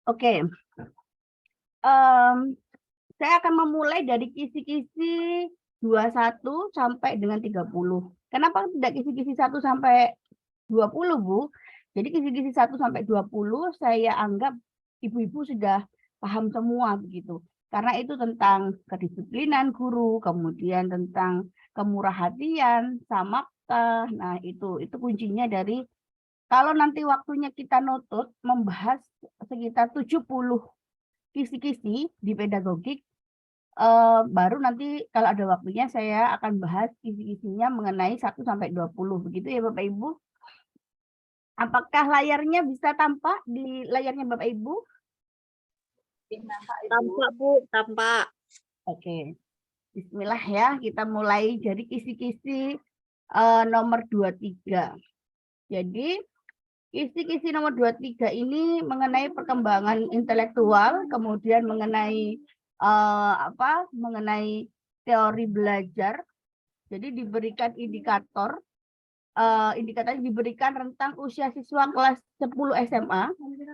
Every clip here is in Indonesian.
Oke. Saya akan memulai dari kisi-kisi 21 sampai dengan 30. Kenapa tidak kisi-kisi 1 sampai 20, Bu? Jadi kisi-kisi 1 sampai 20 saya anggap ibu-ibu sudah paham semua begitu. Karena itu tentang kedisiplinan guru, kemudian tentang kemurah hatian, samakah. Nah, itu kuncinya dari kalau nanti waktunya kita notut membahas sekitar 70 kisi-kisi di pedagogik, baru nanti kalau ada waktunya saya akan bahas kisi-kisinya mengenai 1 sampai 20 begitu ya Bapak Ibu. Apakah layarnya bisa tampak di layarnya Bapak Ibu? Tampak Bu, tampak. Oke. Bismillah ya, kita mulai dari kisi-kisi nomor 23. Jadi kisi-kisi nomor 23 ini mengenai perkembangan intelektual, kemudian mengenai mengenai teori belajar. Jadi diberikan indikator, indikatornya diberikan rentang usia siswa kelas 10 SMA.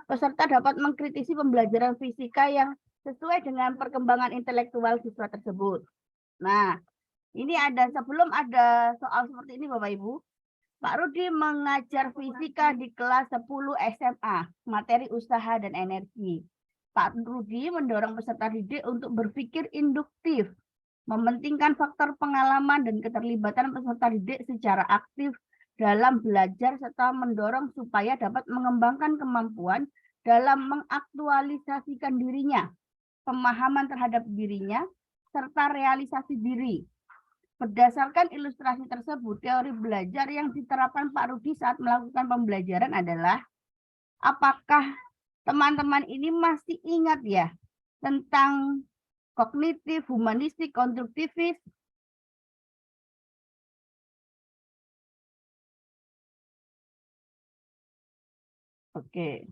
Peserta dapat mengkritisi pembelajaran fisika yang sesuai dengan perkembangan intelektual siswa tersebut. Nah, ini sebelum ada soal seperti ini Bapak Ibu, Pak Rudi mengajar fisika di kelas 10 SMA, materi usaha dan energi. Pak Rudi mendorong peserta didik untuk berpikir induktif, mementingkan faktor pengalaman dan keterlibatan peserta didik secara aktif dalam belajar serta mendorong supaya dapat mengembangkan kemampuan dalam mengaktualisasikan dirinya, pemahaman terhadap dirinya, serta realisasi diri. Berdasarkan ilustrasi tersebut, teori belajar yang diterapkan Pak Rudi saat melakukan pembelajaran adalah, apakah teman-teman ini masih ingat ya tentang kognitif, humanistik, konstruktivis? Oke.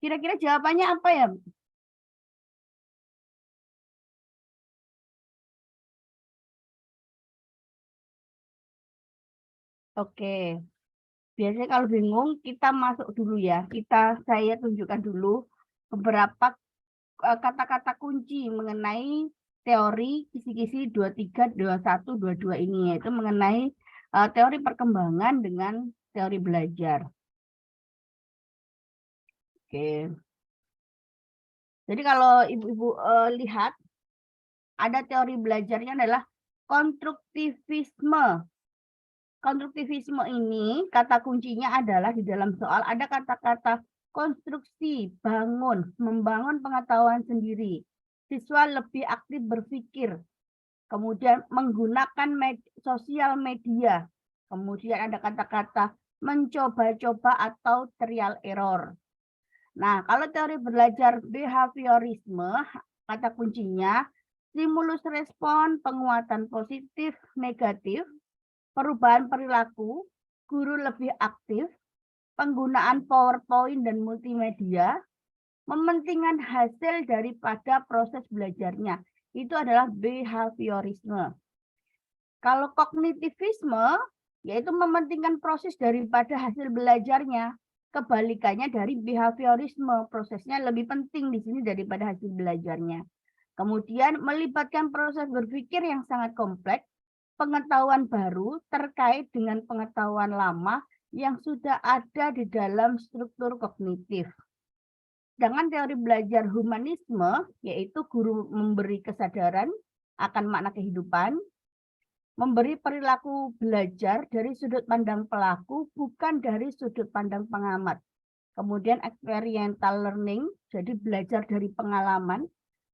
Kira-kira jawabannya apa ya? Oke. Biasanya kalau bingung kita masuk dulu ya. Saya tunjukkan dulu beberapa kata-kata kunci mengenai teori kisi-kisi 23, 21, 22 ini, yaitu mengenai teori perkembangan dengan teori belajar. Oke. Jadi kalau ibu-ibu lihat, ada teori belajarnya adalah konstruktivisme. Konstruktivisme ini kata kuncinya adalah di dalam soal ada kata-kata konstruksi, bangun, membangun pengetahuan sendiri. Siswa lebih aktif berpikir, kemudian menggunakan sosial media, kemudian ada kata-kata mencoba-coba atau trial error. Nah, kalau teori belajar behaviorisme, kata kuncinya stimulus respon, penguatan positif, negatif, perubahan perilaku, guru lebih aktif, penggunaan PowerPoint dan multimedia, mementingkan hasil daripada proses belajarnya. Itu adalah behaviorisme. Kalau kognitivisme, yaitu mementingkan proses daripada hasil belajarnya. Kebalikannya dari behaviorisme, prosesnya lebih penting di sini daripada hasil belajarnya. Kemudian melibatkan proses berpikir yang sangat kompleks, pengetahuan baru terkait dengan pengetahuan lama yang sudah ada di dalam struktur kognitif. Sedangkan teori belajar humanisme, yaitu guru memberi kesadaran akan makna kehidupan, memberi perilaku belajar dari sudut pandang pelaku, bukan dari sudut pandang pengamat. Kemudian experiential learning, jadi belajar dari pengalaman,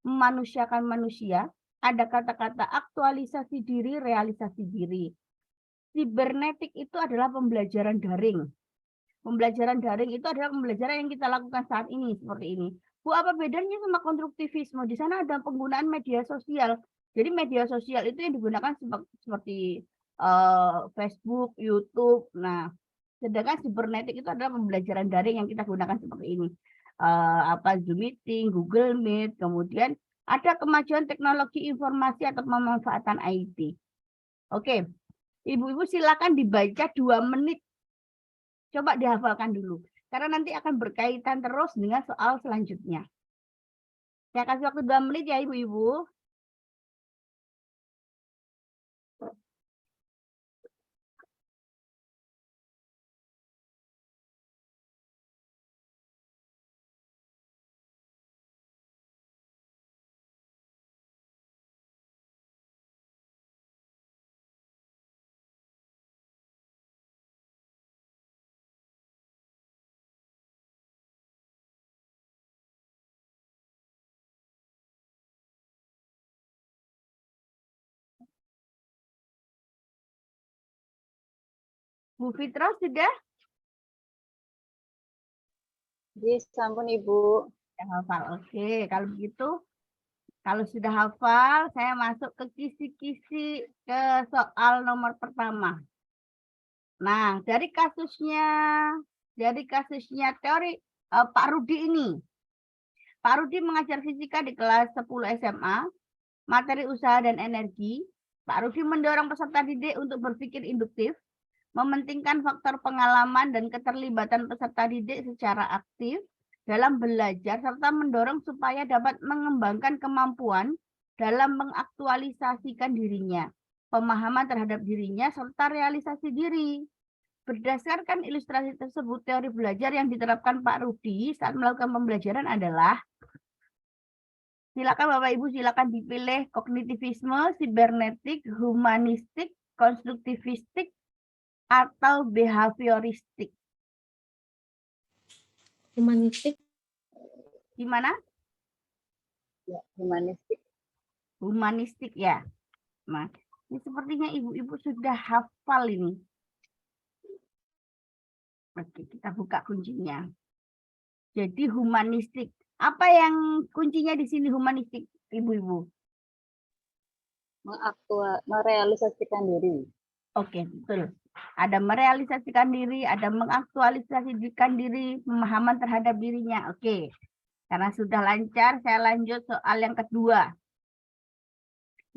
memanusiakan manusia, ada kata-kata aktualisasi diri, realisasi diri. Sibernetik itu adalah pembelajaran daring. Pembelajaran daring itu adalah pembelajaran yang kita lakukan saat ini, seperti ini. Bu, apa bedanya sama konstruktivisme? Di sana ada penggunaan media sosial. Jadi media sosial itu yang digunakan seperti Facebook, YouTube. Nah, sedangkan sibernetik itu adalah pembelajaran daring yang kita gunakan seperti ini. Zoom meeting, Google Meet, kemudian ada kemajuan teknologi informasi atau pemanfaatan IT. Oke, ibu-ibu silakan dibaca 2 menit. Coba dihafalkan dulu. Karena nanti akan berkaitan terus dengan soal selanjutnya. Saya kasih waktu 2 menit ya Ibu-Ibu. Bu Fitra sudah? Sampun Ibu. Ya, hafal. Oke, kalau begitu, kalau sudah hafal, saya masuk ke kisi-kisi ke soal nomor pertama. Nah, dari kasusnya teori Pak Rudi ini. Pak Rudi mengajar fisika di kelas 10 SMA, materi usaha dan energi. Pak Rudi mendorong peserta didik untuk berpikir induktif, mementingkan faktor pengalaman dan keterlibatan peserta didik secara aktif dalam belajar, serta mendorong supaya dapat mengembangkan kemampuan dalam mengaktualisasikan dirinya, pemahaman terhadap dirinya, serta realisasi diri. Berdasarkan ilustrasi tersebut, teori belajar yang diterapkan Pak Rudi saat melakukan pembelajaran adalah, silakan Bapak Ibu, silakan dipilih kognitivisme, sibernetik, humanistik, konstruktivistik, atau behavioristik. Humanistik. Gimana? Ya, humanistik. Humanistik ya. Nah, ini sepertinya ibu-ibu sudah hafal ini. Oke, kita buka kuncinya. Jadi humanistik. Apa yang kuncinya di sini humanistik, ibu-ibu? Merealisasikan diri. Oke, betul. Ada merealisasikan diri, ada mengaktualisasikan diri, pemahaman terhadap dirinya. Oke, karena sudah lancar, saya lanjut soal yang kedua.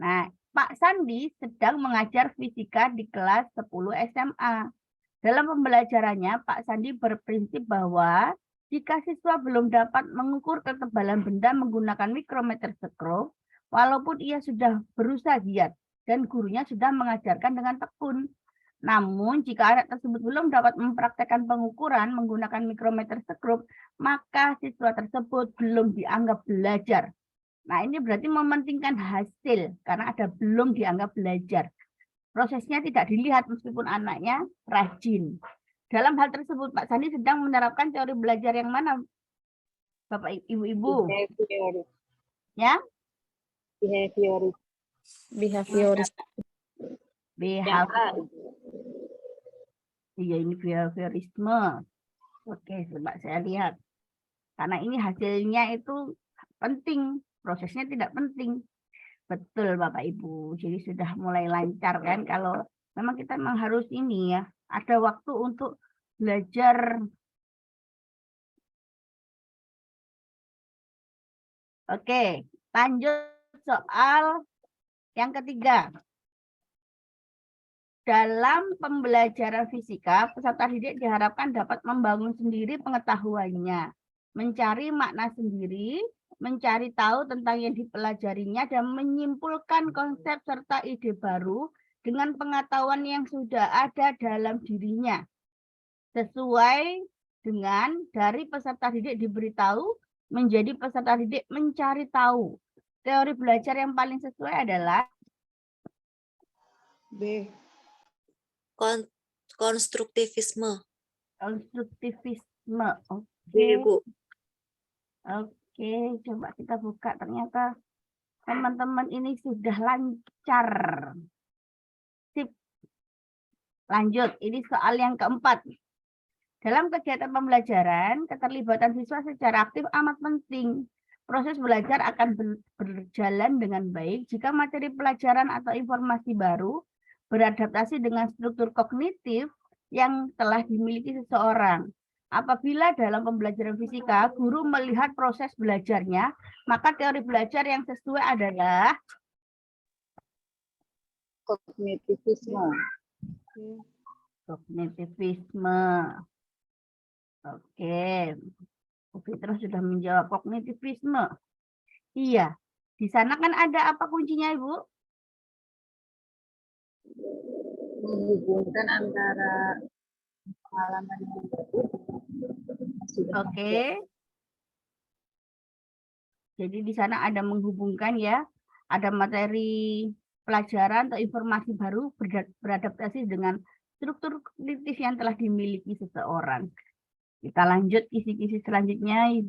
Nah, Pak Sandi sedang mengajar fisika di kelas 10 SMA. Dalam pembelajarannya, Pak Sandi berprinsip bahwa jika siswa belum dapat mengukur ketebalan benda menggunakan mikrometer skop, walaupun ia sudah berusaha giat dan gurunya sudah mengajarkan dengan tekun. Namun, jika anak tersebut belum dapat mempraktekkan pengukuran menggunakan mikrometer skop, maka siswa tersebut belum dianggap belajar. Nah, ini berarti mementingkan hasil, karena ada belum dianggap belajar. Prosesnya tidak dilihat meskipun anaknya rajin. Dalam hal tersebut, Pak Sandi sedang menerapkan teori belajar yang mana, Bapak Ibu-ibu? Behavioris. Ya? Behavioris. Behavioris. Yang A. Iya, ini behaviorisme. Oke, coba saya lihat. Karena ini hasilnya itu penting, prosesnya tidak penting. Betul Bapak Ibu, jadi sudah mulai lancar kan, kalau memang kita memang harus ini ya, ada waktu untuk belajar. Oke, lanjut soal yang ketiga. Dalam pembelajaran fisika, peserta didik diharapkan dapat membangun sendiri pengetahuannya, mencari makna sendiri, mencari tahu tentang yang dipelajarinya, dan menyimpulkan konsep serta ide baru dengan pengetahuan yang sudah ada dalam dirinya. Sesuai dengan dari peserta didik diberitahu, menjadi peserta didik mencari tahu. Teori belajar yang paling sesuai adalah B. Konstruktivisme. konstruktivisme. B, Bu. Oke, coba kita buka. Ternyata teman-teman ini sudah lancar. Sip. Lanjut, ini soal yang keempat. Dalam kegiatan pembelajaran, keterlibatan siswa secara aktif amat penting. Proses belajar akan berjalan dengan baik jika materi pelajaran atau informasi baru beradaptasi dengan struktur kognitif yang telah dimiliki seseorang. Apabila dalam pembelajaran fisika, guru melihat proses belajarnya, maka teori belajar yang sesuai adalah Kognitivisme. kognitivisme. Oke. Bu Fitra sudah menjawab kognitivisme. Iya. Di sana kan ada apa kuncinya, Ibu? Menghubungkan antara pengalaman yang baru. Oke. Jadi di sana ada menghubungkan ya, ada materi pelajaran atau informasi baru beradaptasi dengan struktur kognitif yang telah dimiliki seseorang. Kita lanjut kisi-kisi selanjutnya.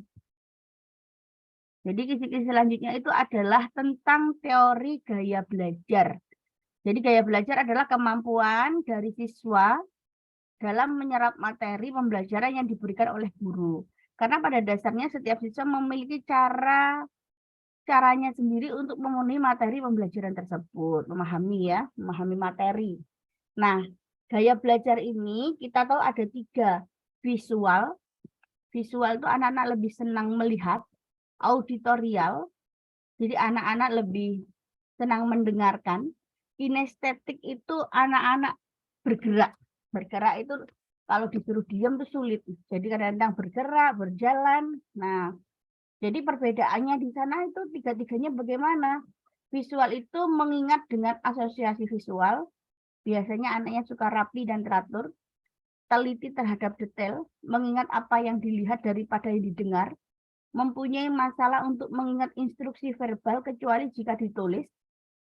Jadi kisi-kisi selanjutnya itu adalah tentang teori gaya belajar. Jadi gaya belajar adalah kemampuan dari siswa dalam menyerap materi pembelajaran yang diberikan oleh guru. Karena pada dasarnya setiap siswa memiliki caranya sendiri untuk memenuhi materi pembelajaran tersebut, memahami materi. Nah, gaya belajar ini kita tahu ada 3. Visual itu anak-anak lebih senang melihat. Auditorial, jadi anak-anak lebih senang mendengarkan. Kinestetik itu anak-anak bergerak itu kalau disuruh diam itu sulit, jadi kadang-kadang bergerak, berjalan. Nah, jadi perbedaannya di sana itu 3-tiganya bagaimana? Visual itu mengingat dengan asosiasi visual, biasanya anaknya suka rapi dan teratur, teliti terhadap detail, mengingat apa yang dilihat daripada yang didengar, mempunyai masalah untuk mengingat instruksi verbal kecuali jika ditulis,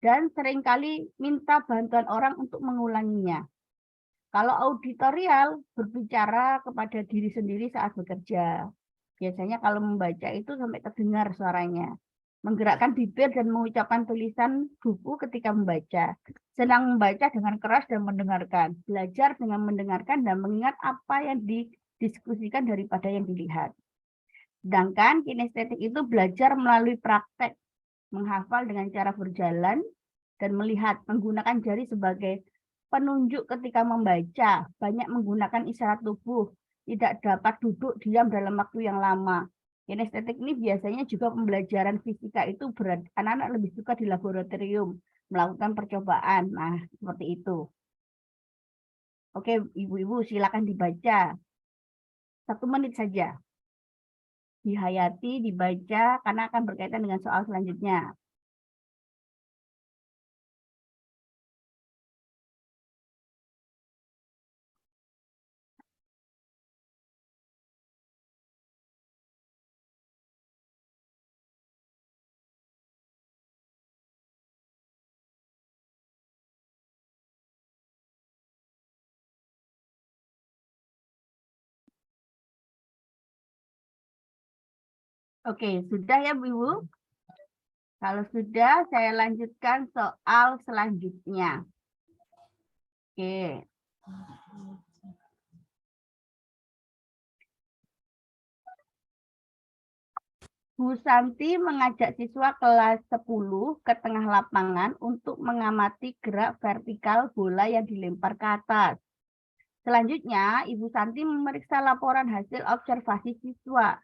dan seringkali minta bantuan orang untuk mengulanginya. Kalau auditorial, berbicara kepada diri sendiri saat bekerja. Biasanya kalau membaca itu sampai terdengar suaranya. Menggerakkan bibir dan mengucapkan tulisan buku ketika membaca. Senang membaca dengan keras dan mendengarkan. Belajar dengan mendengarkan dan mengingat apa yang didiskusikan daripada yang dilihat. Sedangkan kinestetik itu belajar melalui praktek, menghafal dengan cara berjalan dan melihat, menggunakan jari sebagai penunjuk ketika membaca, banyak menggunakan isyarat tubuh, tidak dapat duduk diam dalam waktu yang lama. Kinestetik ini biasanya juga pembelajaran fisika itu anak-anak lebih suka di laboratorium, melakukan percobaan. Nah, seperti itu. Oke, ibu-ibu silakan dibaca. 1 menit saja. Dihayati, dibaca, karena akan berkaitan dengan soal selanjutnya. Oke, sudah ya, Bu? Kalau sudah, saya lanjutkan soal selanjutnya. Oke. Bu Santi mengajak siswa kelas 10 ke tengah lapangan untuk mengamati gerak vertikal bola yang dilempar ke atas. Selanjutnya, Ibu Santi memeriksa laporan hasil observasi siswa.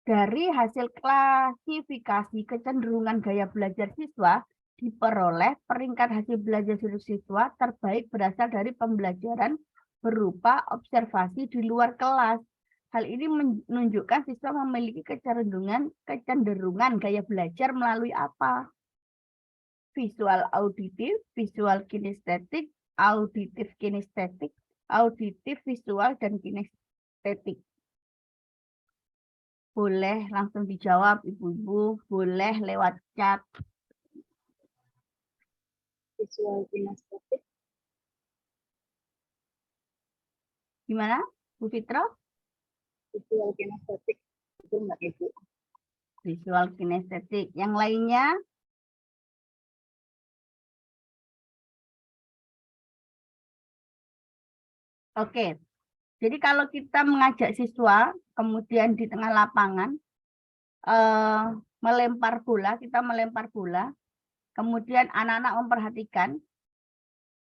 Dari hasil klasifikasi kecenderungan gaya belajar siswa, diperoleh peringkat hasil belajar siswa terbaik berasal dari pembelajaran berupa observasi di luar kelas. Hal ini menunjukkan siswa memiliki kecenderungan gaya belajar melalui apa? Visual auditif, visual kinestetik, auditif kinestetik, auditif visual, dan kinestetik. Boleh langsung dijawab, Ibu-ibu. Boleh lewat chat. Visual kinestetik. Gimana, Bu Fitra? Visual kinestetik. Itu Mbak Ibu. Visual kinestetik. Yang lainnya? Oke. Jadi kalau kita mengajak siswa, kemudian di tengah lapangan, melempar bola, kita melempar bola, kemudian anak-anak memperhatikan,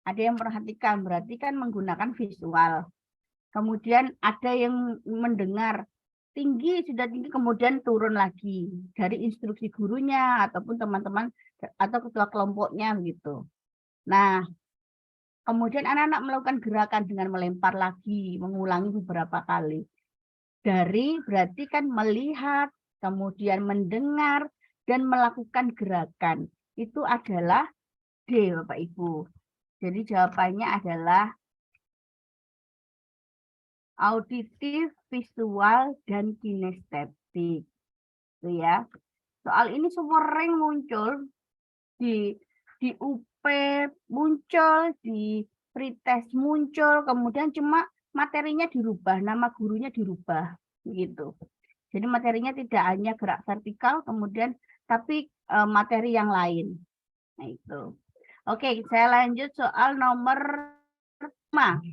ada yang memperhatikan, berarti kan menggunakan visual. Kemudian ada yang mendengar, sudah tinggi, kemudian turun lagi dari instruksi gurunya ataupun teman-teman atau ketua kelompoknya begitu. Nah, kemudian anak-anak melakukan gerakan dengan melempar lagi, mengulangi beberapa kali. Dari berarti kan melihat, kemudian mendengar, dan melakukan gerakan. Itu adalah D, Bapak Ibu. Jadi jawabannya adalah auditif, visual, dan kinestetik. Itu ya. Soal ini sering muncul di UP muncul, di pretest muncul, kemudian cuma materinya dirubah, nama gurunya dirubah, gitu. Jadi materinya tidak hanya gerak vertikal, kemudian tapi materi yang lain. Nah itu. Oke, saya lanjut soal nomor 5.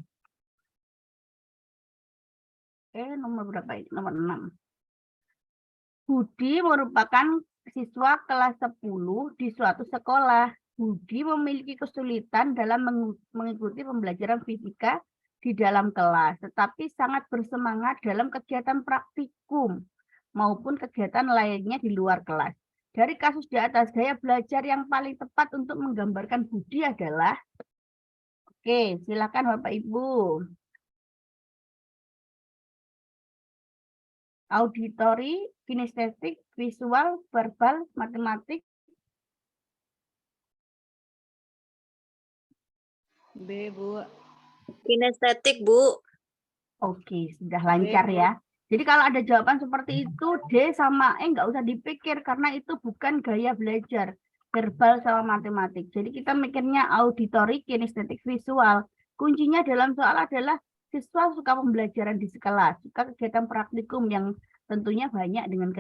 Nomor berapa ini? Nomor 6. Budi merupakan siswa kelas 10 di suatu sekolah. Budi memiliki kesulitan dalam mengikuti pembelajaran fisika di dalam kelas, tetapi sangat bersemangat dalam kegiatan praktikum maupun kegiatan lainnya di luar kelas. Dari kasus di atas, gaya belajar yang paling tepat untuk menggambarkan Budi adalah, oke, silakan Bapak Ibu. Auditori, kinestetik, visual, verbal, matematik. B, Bu. Kinestetik, Bu. Oke, sudah lancar ya. Jadi kalau ada jawaban seperti itu, D sama E nggak usah dipikir karena itu bukan gaya belajar. Verbal sama matematik. Jadi kita mikirnya auditori, kinestetik, visual. Kuncinya dalam soal adalah siswa suka pembelajaran di sekolah, suka kegiatan praktikum yang tentunya banyak dengan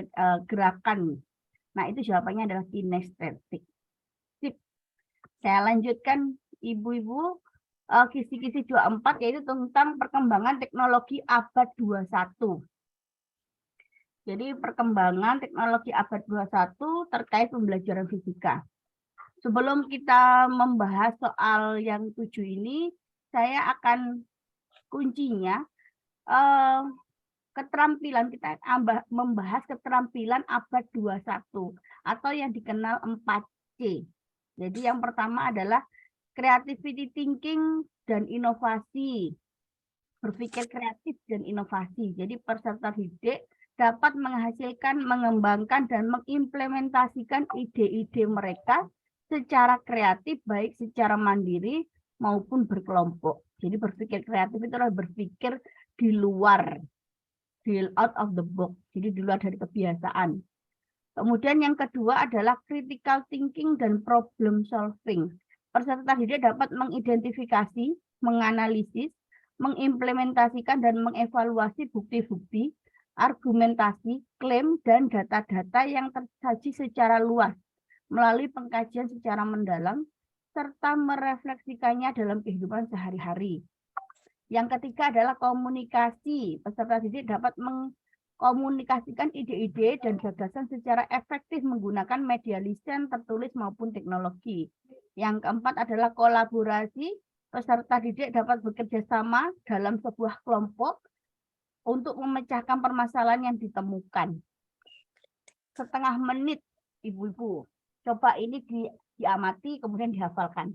gerakan. Nah, itu jawabannya adalah kinestetik. Sip. Saya lanjutkan, Ibu-ibu. Kisi-kisi 24 yaitu tentang perkembangan teknologi abad 21. Jadi perkembangan teknologi abad 21 terkait pembelajaran fisika. Sebelum kita membahas soal yang 7 ini, saya akan kuncinya keterampilan, kita membahas keterampilan abad 21 atau yang dikenal 4C. Jadi yang pertama adalah creativity thinking dan inovasi. Berpikir kreatif dan inovasi. Jadi peserta didik dapat menghasilkan, mengembangkan, dan mengimplementasikan ide-ide mereka secara kreatif, baik secara mandiri maupun berkelompok. Jadi berpikir kreatif itu adalah berpikir di luar, out of the box, jadi di luar dari kebiasaan. Kemudian yang kedua adalah critical thinking dan problem solving. Peserta didik dapat mengidentifikasi, menganalisis, mengimplementasikan dan mengevaluasi bukti-bukti, argumentasi, klaim, dan data-data yang tersaji secara luas melalui pengkajian secara mendalam, serta merefleksikannya dalam kehidupan sehari-hari. Yang ketiga adalah komunikasi. Peserta didik dapat mengkomunikasikan ide-ide dan gagasan secara efektif menggunakan media lisan, tertulis maupun teknologi. Yang keempat adalah kolaborasi. Peserta didik dapat bekerja sama dalam sebuah kelompok untuk memecahkan permasalahan yang ditemukan. Setengah menit, Ibu-ibu. Coba ini diamati, kemudian dihafalkan.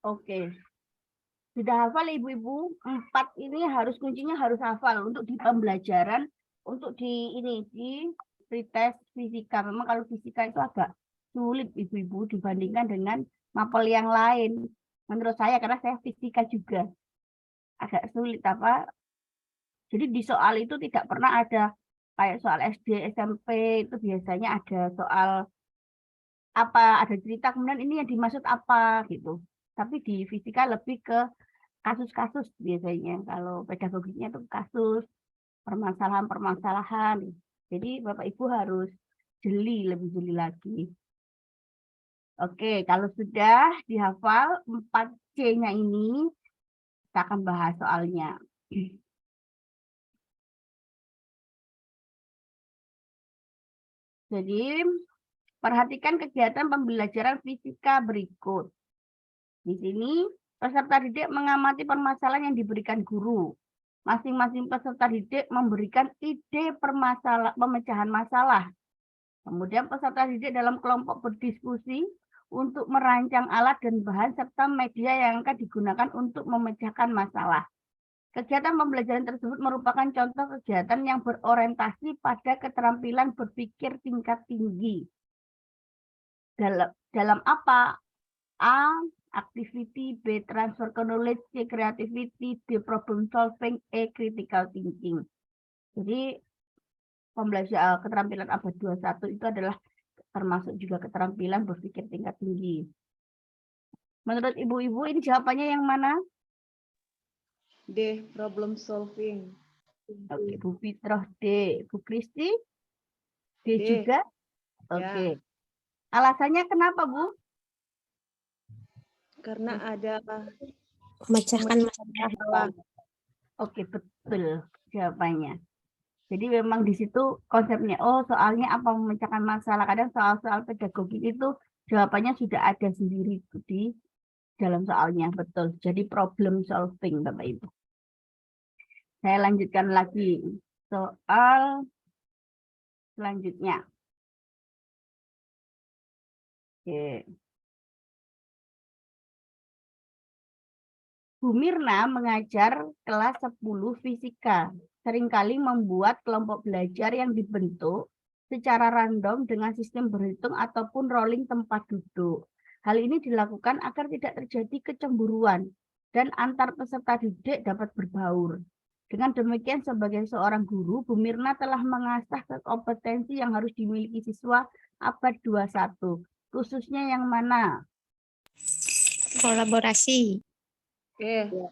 Oke. Sudah hafal Ibu-ibu? 4 ini kuncinya harus hafal untuk di pembelajaran, untuk di pretest fisika. Memang kalau fisika itu agak sulit Ibu-ibu dibandingkan dengan mapel yang lain. Menurut saya karena saya fisika juga. Agak sulit apa? Jadi di soal itu tidak pernah ada kayak soal SD, SMP itu biasanya ada soal apa, ada cerita kemudian ini yang dimaksud apa gitu. Tapi di fisika lebih ke kasus-kasus biasanya. Kalau pedagogiknya itu kasus, permasalahan-permasalahan. Jadi Bapak Ibu harus lebih jeli lagi. Oke, kalau sudah dihafal 4C-nya ini, kita akan bahas soalnya. Jadi, perhatikan kegiatan pembelajaran fisika berikut. Di sini, peserta didik mengamati permasalahan yang diberikan guru. Masing-masing peserta didik memberikan ide pemecahan masalah. Kemudian peserta didik dalam kelompok berdiskusi untuk merancang alat dan bahan serta media yang akan digunakan untuk memecahkan masalah. Kegiatan pembelajaran tersebut merupakan contoh kegiatan yang berorientasi pada keterampilan berpikir tingkat tinggi. Dalam apa? A. Activity, B. Transfer knowledge, C. Creativity, D. Problem solving, E. Critical thinking. Jadi pembelajaran keterampilan abad 21 itu adalah termasuk juga keterampilan berpikir tingkat tinggi. Menurut ibu-ibu ini jawabannya yang mana? D. Problem solving. Oke, Bu Fitroh D. Bu Kristi? D D. juga? Oke. Alasannya kenapa, Bu? Karena ada Memecahkan masalah. Oke, betul jawabannya. Jadi memang di situ konsepnya, soalnya apa memecahkan masalah. Kadang soal-soal pedagogi itu jawabannya sudah ada sendiri di dalam soalnya, betul. Jadi problem solving, Bapak Ibu. Saya lanjutkan lagi soal selanjutnya. Oke. Bu Mirna mengajar kelas 10 fisika. Seringkali membuat kelompok belajar yang dibentuk secara random dengan sistem berhitung ataupun rolling tempat duduk. Hal ini dilakukan agar tidak terjadi kecemburuan dan antar peserta didik dapat berbaur. Dengan demikian, sebagai seorang guru, Bu Mirna telah mengasah kompetensi yang harus dimiliki siswa abad 21. Khususnya yang mana? kolaborasi.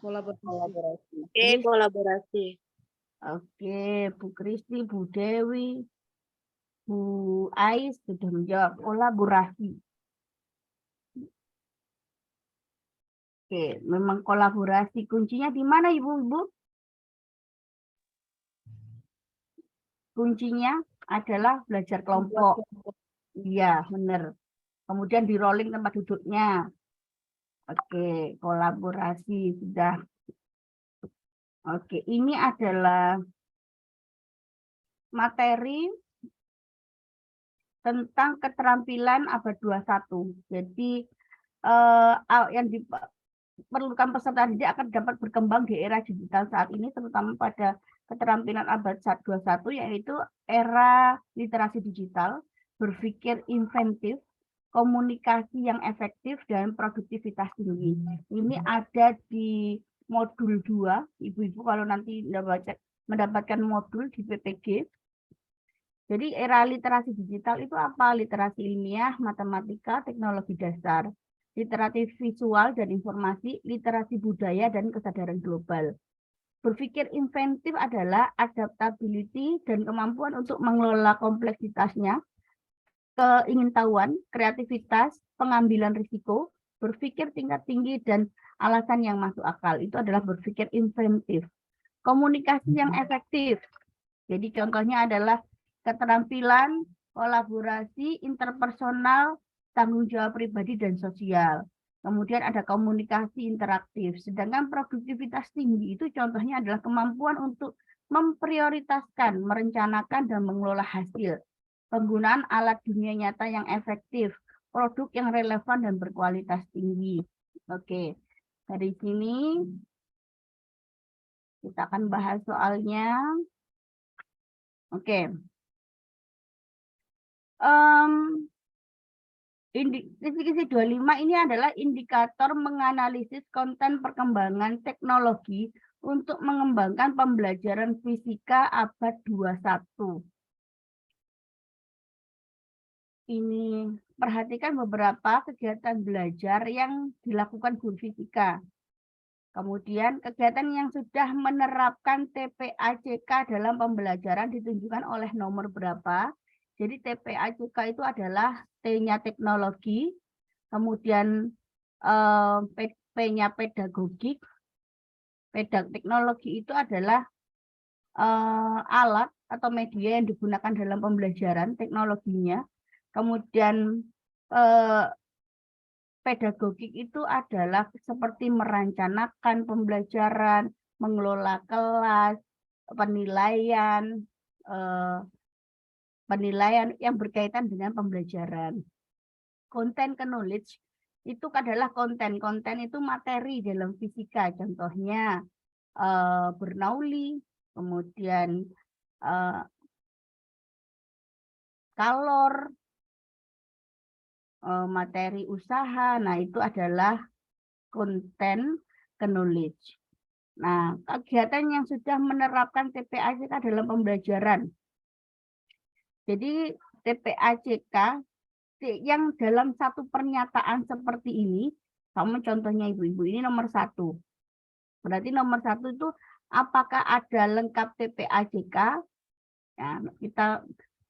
Kolaborasi. E. Kolaborasi. Oke, Bu Kristi, Bu Dewi, Bu Ais sudah menjawab kolaborasi. Oke, memang kolaborasi kuncinya di mana, Ibu-ibu? Kuncinya adalah belajar kelompok. Iya, benar. Kemudian di rolling tempat duduknya. Oke, kolaborasi sudah. Oke, ini adalah materi tentang keterampilan abad 21. Jadi yang diperlukan peserta didik akan dapat berkembang di era digital saat ini, terutama pada keterampilan abad 21, yaitu era literasi digital, berpikir inventif, komunikasi yang efektif, dan produktivitas tinggi. Ini ada di modul 2, Ibu-ibu kalau nanti mendapatkan modul di PPG. Jadi era literasi digital itu apa? Literasi ilmiah, matematika, teknologi dasar, literasi visual dan informasi, literasi budaya, dan kesadaran global. Berpikir inventif adalah adaptability dan kemampuan untuk mengelola kompleksitasnya, keingintahuan, kreativitas, pengambilan risiko, berpikir tingkat tinggi, dan alasan yang masuk akal. Itu adalah berpikir inventif. Komunikasi yang efektif. Jadi contohnya adalah keterampilan, kolaborasi, interpersonal, tanggung jawab pribadi dan sosial. Kemudian ada komunikasi interaktif. Sedangkan produktivitas tinggi itu contohnya adalah kemampuan untuk memprioritaskan, merencanakan, dan mengelola hasil. Penggunaan alat dunia nyata yang efektif, produk yang relevan dan berkualitas tinggi. Oke, dari sini kita akan bahas soalnya. Oke. Kisi-kisi 25 ini adalah indikator menganalisis konten perkembangan teknologi untuk mengembangkan pembelajaran fisika abad 21. Ini perhatikan beberapa kegiatan belajar yang dilakukan guru fisika. Kemudian kegiatan yang sudah menerapkan TPACK dalam pembelajaran ditunjukkan oleh nomor berapa. Jadi TPACK itu adalah T-nya teknologi, kemudian P-nya pedagogik. Teknologi itu adalah alat atau media yang digunakan dalam pembelajaran, teknologinya. Kemudian pedagogik itu adalah seperti merencanakan pembelajaran, mengelola kelas, penilaian, penilaian yang berkaitan dengan pembelajaran. Konten knowledge itu adalah konten itu materi dalam fisika, contohnya Bernoulli, kemudian kalor, materi usaha. Nah, itu adalah konten knowledge. Nah, kegiatan yang sudah menerapkan TPACK dalam pembelajaran. Jadi TPACK yang dalam satu pernyataan seperti ini, sama contohnya ibu-ibu, ini nomor 1. Berarti nomor 1 itu apakah ada lengkap TPACK? Ya, kita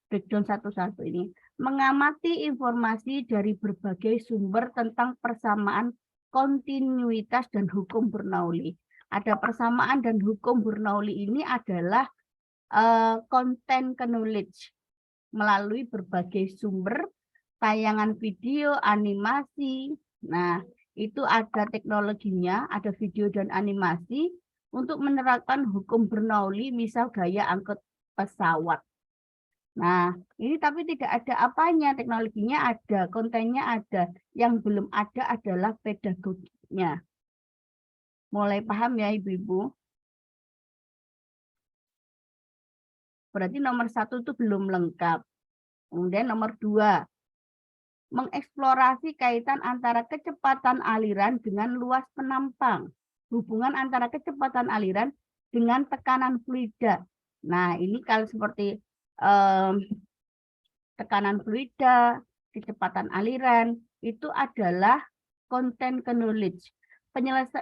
breakdown satu-satu ini. Mengamati informasi dari berbagai sumber tentang persamaan kontinuitas dan hukum Bernoulli. Ada persamaan dan hukum Bernoulli ini adalah konten knowledge melalui berbagai sumber, tayangan video, animasi. Nah, itu ada teknologinya, ada video dan animasi untuk menerapkan hukum Bernoulli, misal gaya angkut pesawat. Nah, ini tapi tidak ada apanya, teknologinya ada, kontennya ada. Yang belum ada adalah pedagogiknya. Mulai paham ya ibu-ibu? Berarti nomor 1 itu belum lengkap. Kemudian nomor 2, mengeksplorasi kaitan antara kecepatan aliran dengan luas penampang. Hubungan antara kecepatan aliran dengan tekanan fluida. Nah, ini kalau seperti tekanan fluida, kecepatan aliran, itu adalah konten knowledge.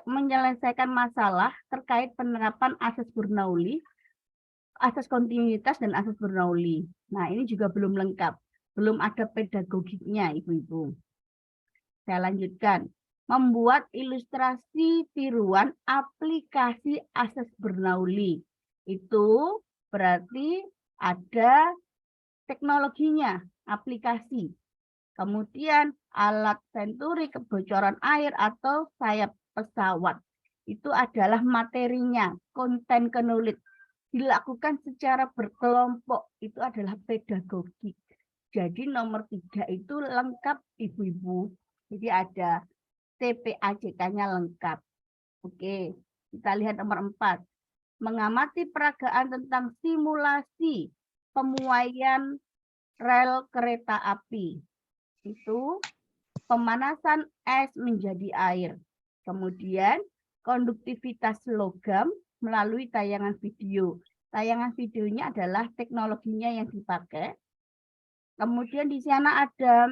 Menyelesaikan masalah terkait penerapan asas Bernoulli, asas kontinuitas dan asas Bernoulli. Nah, ini juga belum lengkap. Belum ada pedagogiknya, ibu-ibu. Saya lanjutkan. Membuat ilustrasi tiruan aplikasi asas Bernoulli. Itu berarti ada teknologinya, aplikasi. Kemudian alat senturi, kebocoran air atau sayap pesawat. Itu adalah materinya, konten knowledge. Dilakukan secara berkelompok, itu adalah pedagogik. Jadi nomor 3 itu lengkap ibu-ibu. Jadi ada TPACK-nya lengkap. Oke, kita lihat nomor 4. Mengamati peragaan tentang simulasi pemuaian rel kereta api. Itu pemanasan es menjadi air. Kemudian konduktivitas logam melalui tayangan video. Tayangan videonya adalah teknologinya yang dipakai. Kemudian di sana ada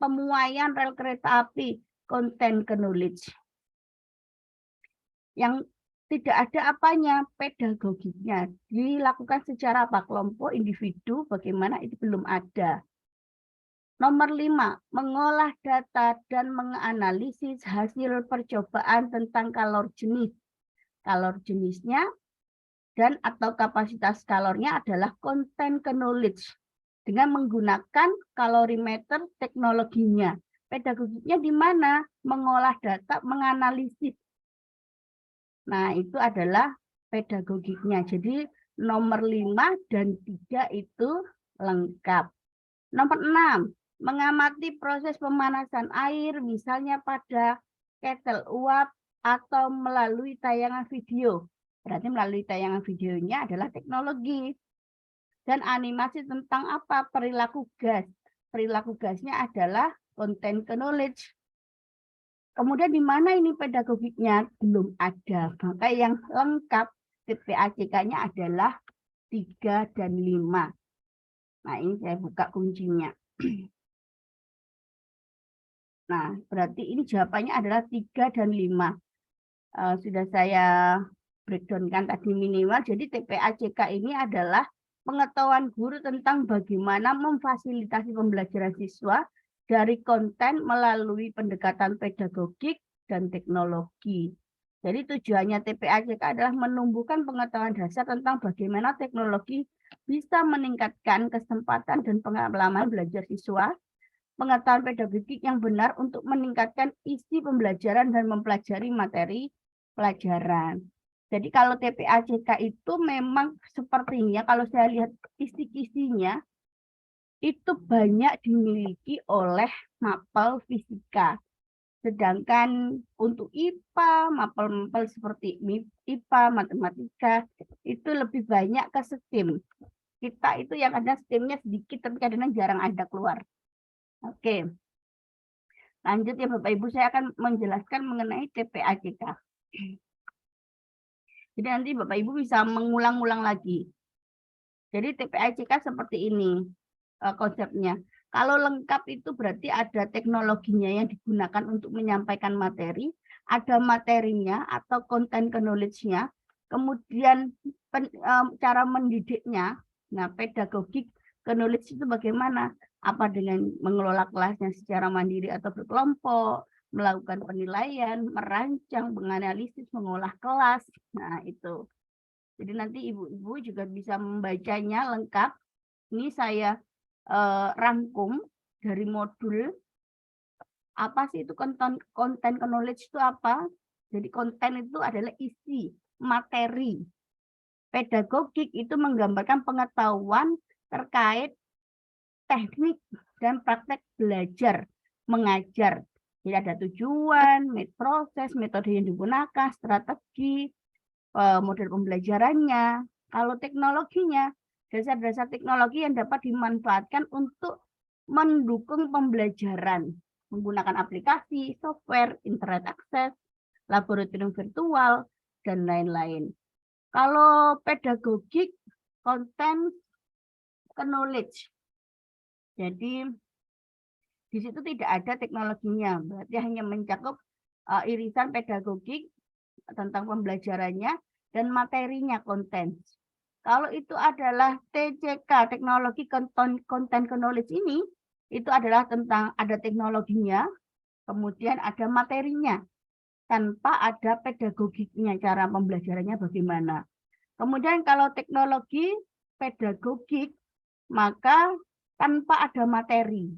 pemuaian rel kereta api, konten knowledge. Yang tidak ada apanya, pedagogiknya. Dilakukan secara apa? Kelompok, individu, bagaimana itu belum ada. Nomor 5, mengolah data dan menganalisis hasil percobaan tentang kalor jenis. Kalor jenisnya dan atau kapasitas kalornya adalah konten knowledge. Dengan menggunakan kalorimeter teknologinya. Pedagogiknya di mana? Mengolah data, menganalisis. Nah, itu adalah pedagogiknya. Jadi nomor 5 dan 3 itu lengkap. Nomor 6, mengamati proses pemanasan air, misalnya pada ketel uap atau melalui tayangan video. Berarti melalui tayangan videonya adalah teknologi. Dan animasi tentang apa? Perilaku gas. Perilaku gasnya adalah konten knowledge. Kemudian di mana ini pedagogiknya? Belum ada. Maka yang lengkap TPACK-nya adalah 3 dan 5. Nah, ini saya buka kuncinya. Nah, berarti ini jawabannya adalah 3 dan 5. sudah saya breakdown-kan tadi minimal. Jadi TPACK ini adalah pengetahuan guru tentang bagaimana memfasilitasi pembelajaran siswa dari konten melalui pendekatan pedagogik dan teknologi. Jadi tujuannya TPACK adalah menumbuhkan pengetahuan dasar tentang bagaimana teknologi bisa meningkatkan kesempatan dan pengalaman belajar siswa, pengetahuan pedagogik yang benar untuk meningkatkan isi pembelajaran dan mempelajari materi pelajaran. Jadi kalau TPACK itu memang sepertinya kalau saya lihat kisi-kisinya itu banyak dimiliki oleh mapel fisika. Sedangkan untuk IPA, mapel-mapel seperti IPA, matematika, itu lebih banyak ke STEM. Kita itu yang ada STEM-nya sedikit, tapi kadang-kadang jarang ada keluar. Oke. Lanjut ya Bapak Ibu, saya akan menjelaskan mengenai TPACK. Jadi nanti Bapak Ibu bisa mengulang-ulang lagi. Jadi TPACK seperti ini konsepnya. Kalau lengkap itu berarti ada teknologinya yang digunakan untuk menyampaikan materi, ada materinya atau konten knowledge-nya, kemudian cara mendidiknya. Nah, pedagogik knowledge itu bagaimana? Apa dengan mengelola kelasnya secara mandiri atau berkelompok, melakukan penilaian, merancang, menganalisis, mengolah kelas. Nah, itu. Jadi nanti ibu-ibu juga bisa membacanya lengkap. Ini saya rangkum dari modul apa sih itu konten knowledge itu apa? Jadi konten itu adalah isi materi. Pedagogik itu menggambarkan pengetahuan terkait teknik dan praktek belajar mengajar. Jadi ada tujuan, proses, metode yang digunakan, strategi, model pembelajarannya. Kalau teknologinya, dasar-dasar teknologi yang dapat dimanfaatkan untuk mendukung pembelajaran menggunakan aplikasi, software, internet akses, laboratorium virtual, dan lain-lain. Kalau pedagogik, content knowledge. Jadi di situ tidak ada teknologinya, berarti hanya mencakup irisan pedagogik tentang pembelajarannya dan materinya konten. Kalau itu adalah TCK, teknologi content knowledge ini, itu adalah tentang ada teknologinya, kemudian ada materinya, tanpa ada pedagogiknya, cara pembelajarannya bagaimana. Kemudian kalau teknologi pedagogik, maka tanpa ada materi.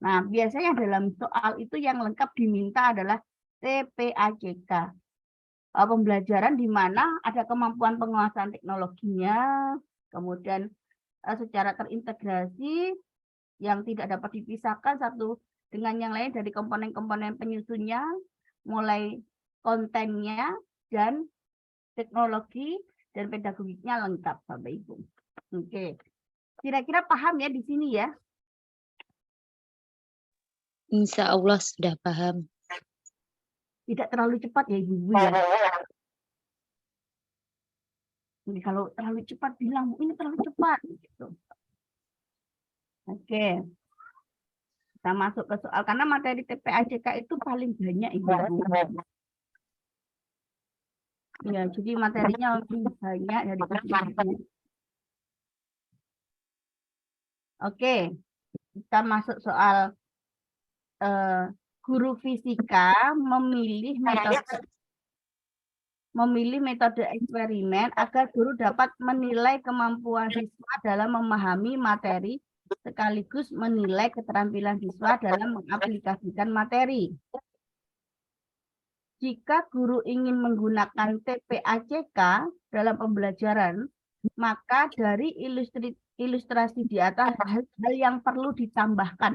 Nah, biasanya dalam soal itu yang lengkap diminta adalah TPACK. Pembelajaran di mana ada kemampuan penguasaan teknologinya, kemudian secara terintegrasi yang tidak dapat dipisahkan satu dengan yang lain dari komponen-komponen penyusunnya, mulai kontennya dan teknologi dan pedagogiknya lengkap, Bapak Ibu. Oke, kira-kira paham ya di sini ya? Insya Allah sudah paham. Tidak terlalu cepat ya Ibu ya. Jadi kalau terlalu cepat bilang ini terlalu cepat gitu. Oke. Kita masuk ke soal karena materi TPACK itu paling banyak Ibu. Ya, jadi materinya lebih banyak dari itu. Oke. Kita masuk soal guru fisika memilih metode eksperimen agar guru dapat menilai kemampuan siswa dalam memahami materi sekaligus menilai keterampilan siswa dalam mengaplikasikan materi. Jika guru ingin menggunakan TPACK dalam pembelajaran, maka dari ilustrasi di atas hal yang perlu ditambahkan.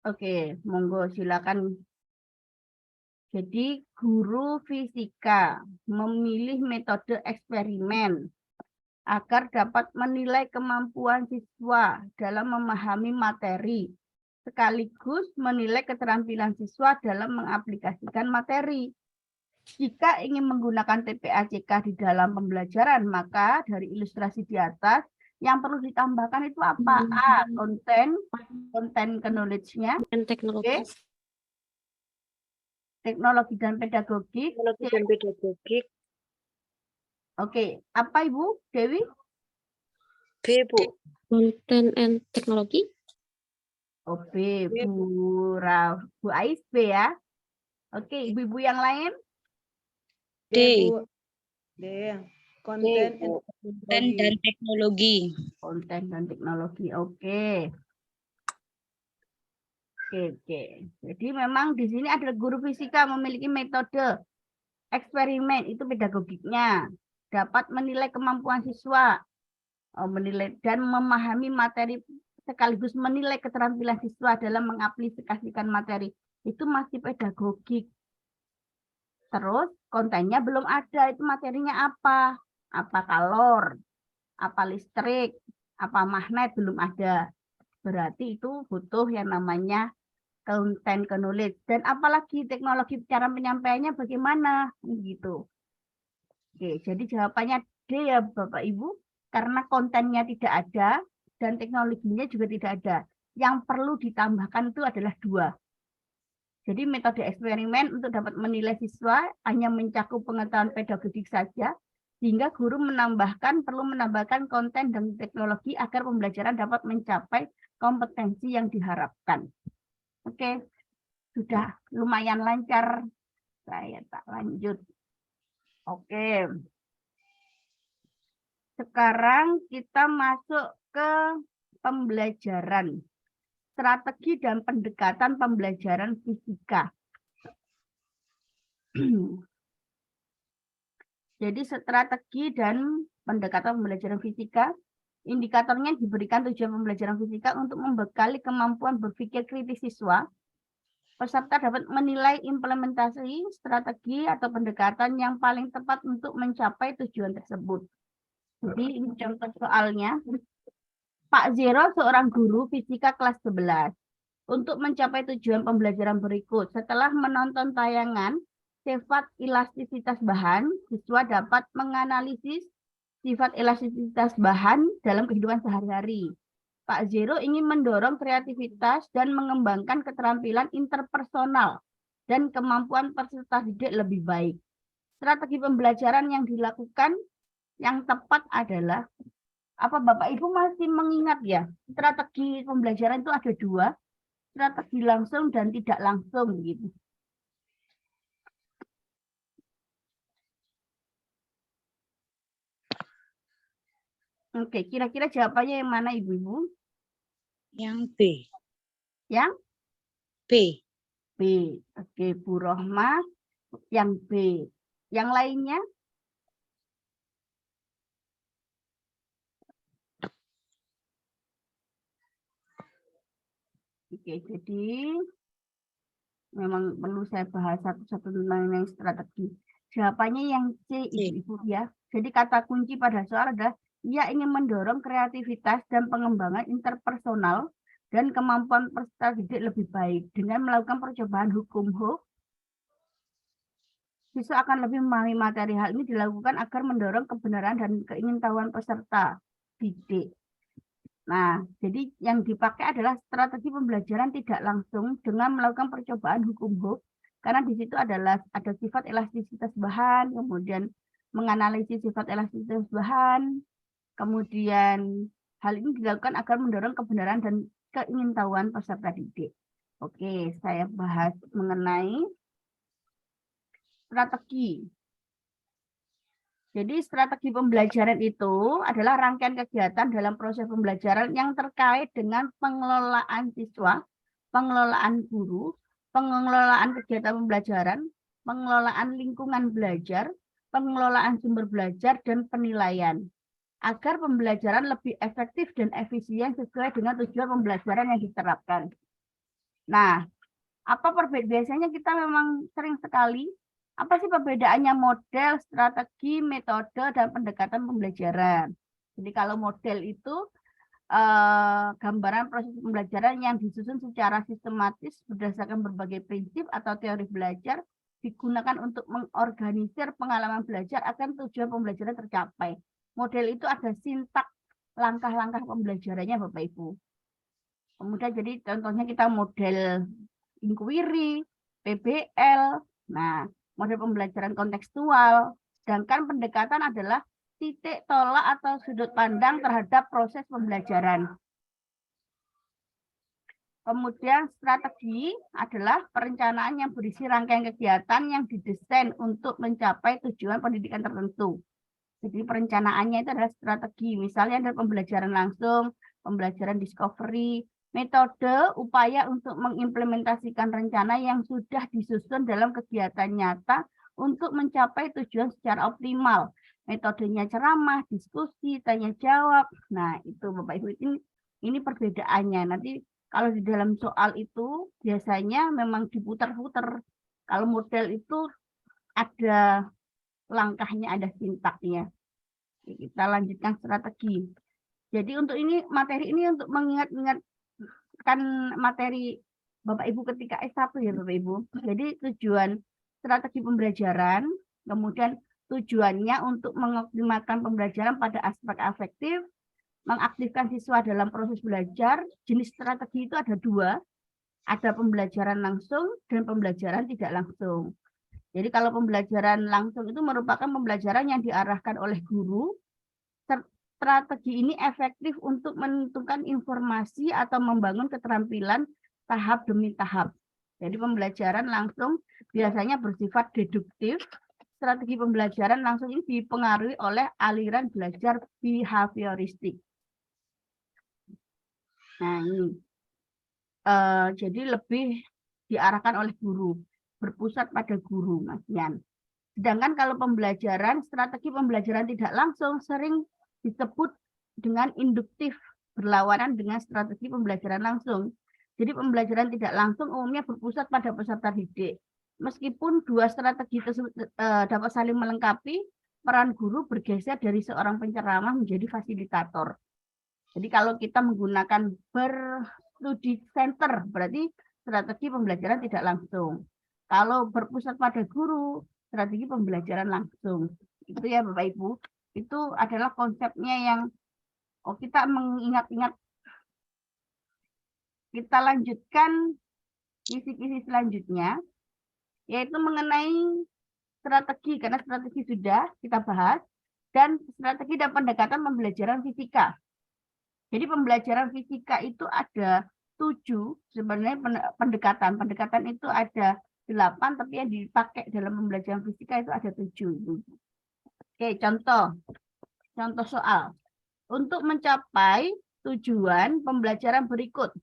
Oke, monggo silakan. Jadi guru fisika memilih metode eksperimen agar dapat menilai kemampuan siswa dalam memahami materi, sekaligus menilai keterampilan siswa dalam mengaplikasikan materi. Jika ingin menggunakan TPACK di dalam pembelajaran, maka dari ilustrasi di atas, Yang perlu ditambahkan itu apa? A. Konten knowledge-nya. Dan B. teknologi. Teknologi dan pedagogik. Teknologi dan pedagogik. Oke, apa Ibu Dewi? B, Bu. Konten and teknologi. Oh, B. Bu Ais B ya. Oke, ibu-ibu yang lain? D. Bu. D. Konten D, Bu. Dan teknologi. Konten dan teknologi. Oke. Oke. Jadi memang di sini ada guru fisika memiliki metode eksperimen, itu pedagogiknya. Dapat menilai kemampuan siswa, menilai dan memahami materi sekaligus menilai keterampilan siswa dalam mengaplikasikan materi. Itu masih pedagogik. Terus kontennya belum ada, itu materinya apa? Apa kalor, apa listrik, apa magnet, belum ada. Berarti itu butuh yang namanya konten knowledge. Dan apalagi teknologi cara penyampaiannya bagaimana? Gitu. Oke, jadi jawabannya D ya Bapak Ibu. Karena kontennya tidak ada dan teknologinya juga tidak ada. Yang perlu ditambahkan itu adalah 2. Jadi metode eksperimen untuk dapat menilai siswa hanya mencakup pengetahuan pedagogik saja, sehingga guru perlu menambahkan konten dan teknologi agar pembelajaran dapat mencapai kompetensi yang diharapkan. Oke, sudah lumayan lancar. Saya tak lanjut. Oke. Sekarang kita masuk ke pembelajaran. Strategi dan pendekatan pembelajaran fisika. Jadi strategi dan pendekatan pembelajaran fisika, indikatornya diberikan tujuan pembelajaran fisika untuk membekali kemampuan berpikir kritis siswa. Peserta dapat menilai implementasi strategi atau pendekatan yang paling tepat untuk mencapai tujuan tersebut. Jadi ini contoh soalnya. Pak Zero seorang guru fisika kelas 11. Untuk mencapai tujuan pembelajaran berikut, setelah menonton tayangan sifat elastisitas bahan, siswa dapat menganalisis sifat elastisitas bahan dalam kehidupan sehari-hari. Pak Zero ingin mendorong kreativitas dan mengembangkan keterampilan interpersonal dan kemampuan peserta didik lebih baik. Strategi pembelajaran yang dilakukan yang tepat adalah, apa Bapak Ibu masih mengingat ya, strategi pembelajaran itu ada 2, strategi langsung dan tidak langsung gitu. Oke, kira-kira jawabannya yang mana Ibu-ibu? Yang B. Yang B. B. Oke, Bu Rohma yang B. Yang lainnya? Oke, jadi memang perlu saya bahas satu-satu mengenai strategi. Jawabannya yang C, Ibu-ibu ya. Jadi kata kunci pada soal adalah ia ingin mendorong kreativitas dan pengembangan interpersonal dan kemampuan peserta didik lebih baik. Dengan melakukan percobaan hukum Hooke, siswa akan lebih memahami materi. Hal ini dilakukan agar mendorong kebenaran dan keingintahuan peserta didik. Nah, jadi yang dipakai adalah strategi pembelajaran tidak langsung dengan melakukan percobaan hukum Hooke, karena di situ adalah ada sifat elastisitas bahan, kemudian menganalisis sifat elastisitas bahan, kemudian hal ini dilakukan agar mendorong kebenaran dan keingintahuan peserta didik. Oke, saya bahas mengenai strategi. Jadi strategi pembelajaran itu adalah rangkaian kegiatan dalam proses pembelajaran yang terkait dengan pengelolaan siswa, pengelolaan guru, pengelolaan kegiatan pembelajaran, pengelolaan lingkungan belajar, pengelolaan sumber belajar, dan penilaian. Agar pembelajaran lebih efektif dan efisien sesuai dengan tujuan pembelajaran yang diterapkan. Nah, apa perbedaan? Biasanya kita memang sering sekali, apa sih perbedaannya model, strategi, metode, dan pendekatan pembelajaran? Jadi kalau model itu gambaran proses pembelajaran yang disusun secara sistematis berdasarkan berbagai prinsip atau teori belajar digunakan untuk mengorganisir pengalaman belajar agar tujuan pembelajaran tercapai. Model itu ada sintaks langkah-langkah pembelajarannya Bapak Ibu. Kemudian jadi contohnya kita model inquiry, PBL, nah model pembelajaran kontekstual, sedangkan pendekatan adalah titik tolak atau sudut pandang terhadap proses pembelajaran. Kemudian strategi adalah perencanaan yang berisi rangkaian kegiatan yang didesain untuk mencapai tujuan pendidikan tertentu. Jadi perencanaannya itu adalah strategi, misalnya ada pembelajaran langsung, pembelajaran discovery, metode, upaya untuk mengimplementasikan rencana yang sudah disusun dalam kegiatan nyata untuk mencapai tujuan secara optimal. Metodenya ceramah, diskusi, tanya jawab. Nah, itu Bapak Ibu ini perbedaannya. Nanti kalau di dalam soal itu biasanya memang diputar-putar. Kalau model itu ada langkahnya, ada sintaknya. Kita lanjutkan strategi. Jadi untuk ini materi ini untuk mengingat-ingatkan materi Bapak Ibu ketika S1 ya Bapak Ibu. Jadi tujuan strategi pembelajaran, kemudian tujuannya untuk mengoptimalkan pembelajaran pada aspek afektif, mengaktifkan siswa dalam proses belajar. Jenis strategi itu ada dua, ada pembelajaran langsung dan pembelajaran tidak langsung. Jadi kalau pembelajaran langsung itu merupakan pembelajaran yang diarahkan oleh guru. Strategi ini efektif untuk menentukan informasi atau membangun keterampilan tahap demi tahap. Jadi pembelajaran langsung biasanya bersifat deduktif. Strategi pembelajaran langsung ini dipengaruhi oleh aliran belajar behavioristik. Nah ini. Jadi lebih diarahkan oleh guru. Berpusat pada guru, Mas Yan. Sedangkan kalau pembelajaran, strategi pembelajaran tidak langsung sering disebut dengan induktif, berlawanan dengan strategi pembelajaran langsung. Jadi pembelajaran tidak langsung umumnya berpusat pada peserta didik. Meskipun dua strategi tersebut dapat saling melengkapi, peran guru bergeser dari seorang penceramah menjadi fasilitator. Jadi kalau kita menggunakan berstudi center, berarti strategi pembelajaran tidak langsung. Kalau berpusat pada guru, strategi pembelajaran langsung. Itu ya Bapak Ibu. Itu adalah konsepnya yang kita mengingat-ingat. Kita lanjutkan kisi-kisi selanjutnya, yaitu mengenai strategi, karena strategi sudah kita bahas, dan strategi dan pendekatan pembelajaran fisika. Jadi pembelajaran fisika itu ada 7, sebenarnya pendekatan. Pendekatan itu ada 8, tapi yang dipakai dalam pembelajaran fisika itu ada 7. Oke, contoh soal. Untuk mencapai tujuan pembelajaran berikut.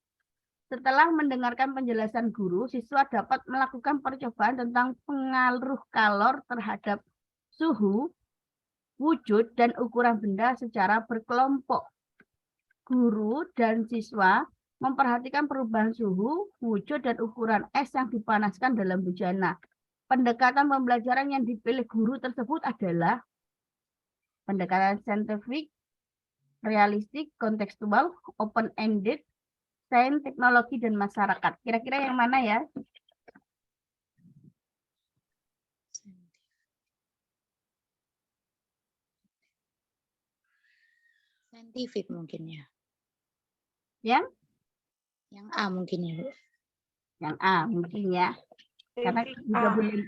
Setelah mendengarkan penjelasan guru, siswa dapat melakukan percobaan tentang pengaruh kalor terhadap suhu, wujud, dan ukuran benda secara berkelompok. Guru dan siswa memperhatikan perubahan suhu, wujud, dan ukuran es yang dipanaskan dalam bejana. Pendekatan pembelajaran yang dipilih guru tersebut adalah pendekatan saintifik, realistik, kontekstual, open-ended, sains, teknologi, dan masyarakat. Kira-kira yang mana ya? Saintifik mungkin ya. Yang A mungkin ya, Bu. Yang A mungkin ya. Karena juga boleh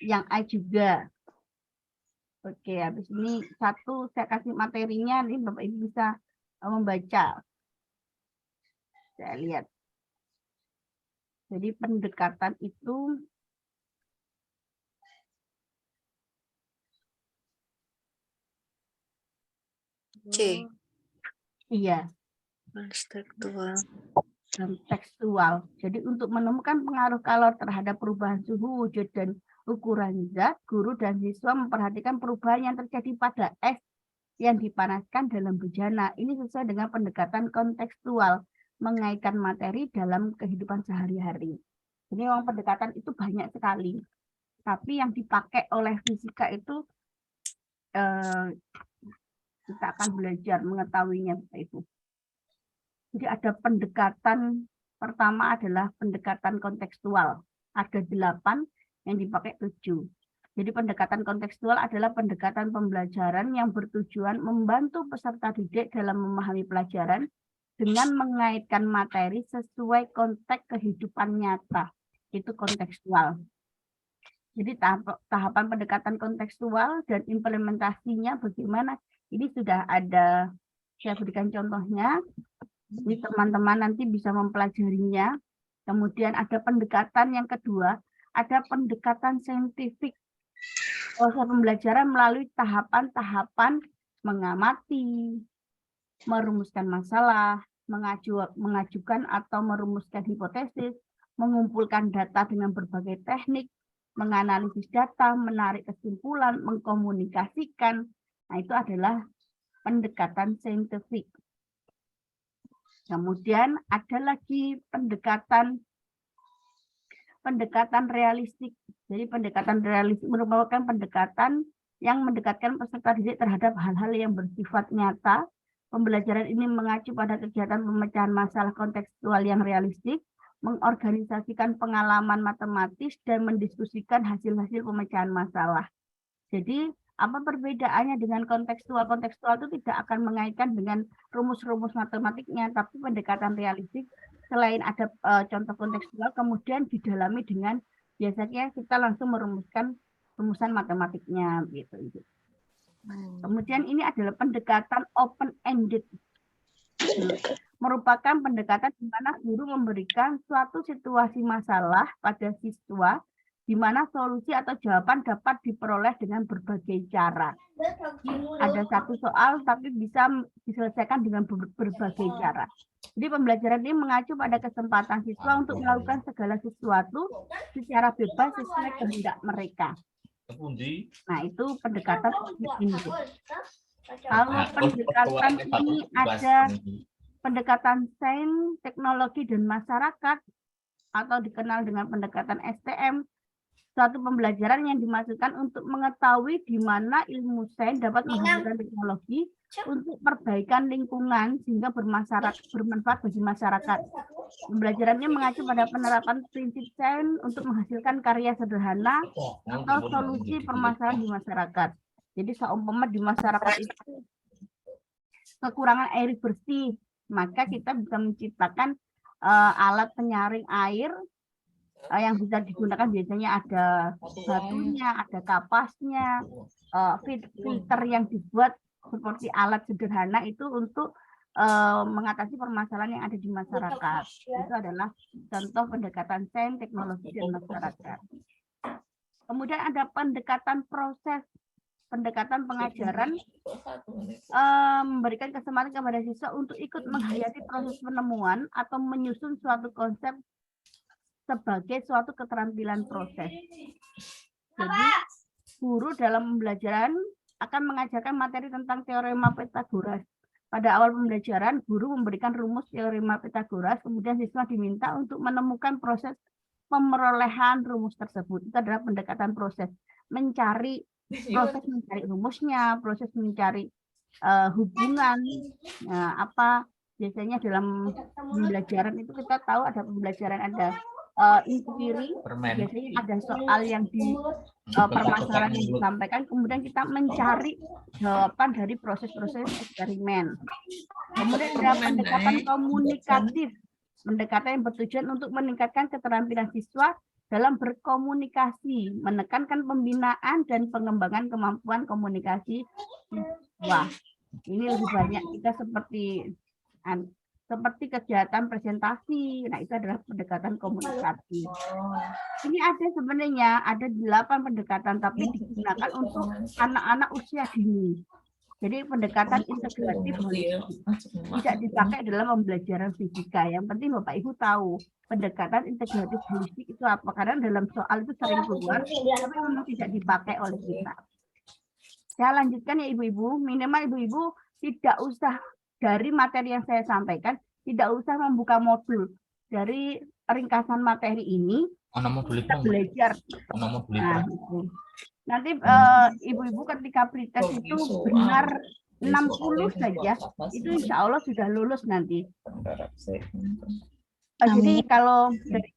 yang A juga. Oke, habis ini satu saya kasih materinya, ini Bapak Ibu bisa membaca. Saya lihat. Jadi pendekatan itu C. Iya. Kontekstual. Jadi untuk menemukan pengaruh kalor terhadap perubahan suhu, wujud, dan ukuran zat, guru dan siswa memperhatikan perubahan yang terjadi pada es yang dipanaskan dalam bejana. Ini sesuai dengan pendekatan kontekstual, mengaitkan materi dalam kehidupan sehari-hari. Jadi memang pendekatan itu banyak sekali. Tapi yang dipakai oleh fisika itu kita akan belajar mengetahuinya, Bapak Ibu. Jadi ada pendekatan pertama adalah pendekatan kontekstual. Ada 8 yang dipakai 7. Jadi pendekatan kontekstual adalah pendekatan pembelajaran yang bertujuan membantu peserta didik dalam memahami pelajaran dengan mengaitkan materi sesuai konteks kehidupan nyata. Itu kontekstual. Jadi tahapan pendekatan kontekstual dan implementasinya bagaimana? Ini sudah ada, saya berikan contohnya. Jadi teman-teman nanti bisa mempelajarinya. Kemudian ada pendekatan yang kedua, ada pendekatan saintifik. Proses pembelajaran melalui tahapan-tahapan mengamati, merumuskan masalah, mengajukan atau merumuskan hipotesis, mengumpulkan data dengan berbagai teknik, menganalisis data, menarik kesimpulan, mengkomunikasikan. Nah, itu adalah pendekatan saintifik. Kemudian ada lagi pendekatan realistik. Jadi pendekatan realistik merupakan pendekatan yang mendekatkan peserta didik terhadap hal-hal yang bersifat nyata. Pembelajaran ini mengacu pada kegiatan pemecahan masalah kontekstual yang realistik, mengorganisasikan pengalaman matematis, dan mendiskusikan hasil-hasil pemecahan masalah. Jadi, apa perbedaannya dengan kontekstual? Kontekstual itu tidak akan mengaitkan dengan rumus-rumus matematiknya, tapi pendekatan realistik, selain ada contoh kontekstual, kemudian didalami dengan, biasanya kita langsung merumuskan rumusan matematiknya. Gitu. Kemudian ini adalah pendekatan open-ended. Merupakan pendekatan di mana guru memberikan suatu situasi masalah pada siswa, di mana solusi atau jawaban dapat diperoleh dengan berbagai cara. Ada satu soal, tapi bisa diselesaikan dengan berbagai cara. Jadi pembelajaran ini mengacu pada kesempatan siswa untuk melakukan segala sesuatu secara bebas sesuai kehendak mereka. Nah, itu pendekatan ini. Kalau pendekatan ini ada pendekatan sains, teknologi, dan masyarakat, atau dikenal dengan pendekatan STM, suatu pembelajaran yang dimaksudkan untuk mengetahui di mana ilmu sains dapat menghasilkan teknologi untuk perbaikan lingkungan sehingga bermanfaat bagi masyarakat. Pembelajarannya mengacu pada penerapan prinsip sains untuk menghasilkan karya sederhana atau solusi permasalahan di masyarakat. Jadi seumpama di masyarakat itu kekurangan air bersih, maka kita bisa menciptakan alat penyaring air yang bisa digunakan, biasanya ada batunya, ada kapasnya, filter yang dibuat seperti alat sederhana itu untuk mengatasi permasalahan yang ada di masyarakat. Itu adalah contoh pendekatan sains, teknologi, dan masyarakat. Kemudian ada pendekatan proses, pendekatan pengajaran, memberikan kesempatan kepada siswa untuk ikut menghayati proses penemuan atau menyusun suatu konsep sebagai suatu keterampilan proses. Jadi, guru dalam pembelajaran akan mengajarkan materi tentang teorema Pythagoras. Pada awal pembelajaran, guru memberikan rumus teorema Pythagoras, kemudian siswa diminta untuk menemukan proses pemerolehan rumus tersebut. Itu adalah pendekatan proses, mencari rumusnya, proses mencari hubungan, apa biasanya dalam pembelajaran itu kita tahu ada pembelajaran, ada inquiry, biasanya ada soal yang di permasalahan yang disampaikan, kemudian kita mencari jawaban dari proses-proses eksperimen. Kemudian ada pendekatan komunikatif, pendekatan yang bertujuan untuk meningkatkan keterampilan siswa dalam berkomunikasi, menekankan pembinaan dan pengembangan kemampuan komunikasi siswa. Ini lebih banyak kita seperti kegiatan presentasi. Nah, itu adalah pendekatan komunikasi. Ini ada sebenarnya ada 8 pendekatan, tapi digunakan untuk anak-anak usia dini. Jadi pendekatan integratif tidak dipakai dalam pembelajaran fisika. Yang penting Bapak Ibu tahu pendekatan integratif holistik itu apa, karena dalam soal itu sering keluar, tapi memang tidak dipakai oleh kita. Saya lanjutkan ya Ibu-Ibu, minimal Ibu-Ibu tidak usah dari materi yang saya sampaikan, tidak usah membuka modul. Dari ringkasan materi ini, kita belajar. Nah, nanti Ibu-Ibu ketika pretest itu benar 60 saja, itu insya Allah sudah lulus nanti. Jadi Amin. kalau dari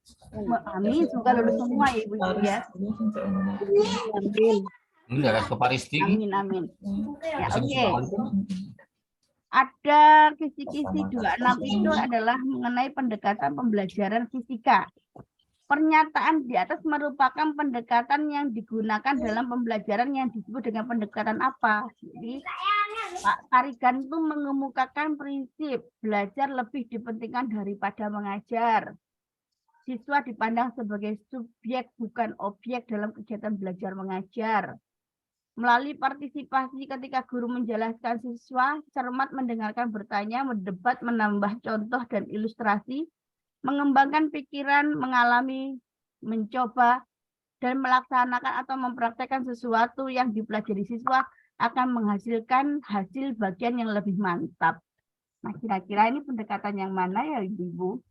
amin, semoga lulus semua ya Ibu-ibu ya. Amin. Ini ada Koparisti. Amin, amin. Ya, Bisa oke. disebut. Ada kisi-kisi 26 itu adalah mengenai pendekatan pembelajaran fisika. Pernyataan di atas merupakan pendekatan yang digunakan dalam pembelajaran yang disebut dengan pendekatan apa. Jadi Pak Tarigan itu mengemukakan prinsip belajar lebih dipentingkan daripada mengajar. Siswa dipandang sebagai subjek bukan objek dalam kegiatan belajar mengajar. Melalui partisipasi ketika guru menjelaskan, siswa cermat mendengarkan, bertanya, mendebat, menambah contoh dan ilustrasi, mengembangkan pikiran, mengalami, mencoba, dan melaksanakan atau mempraktekkan sesuatu yang dipelajari siswa akan menghasilkan hasil bagian yang lebih mantap. Nah, kira-kira ini pendekatan yang mana ya Ibu?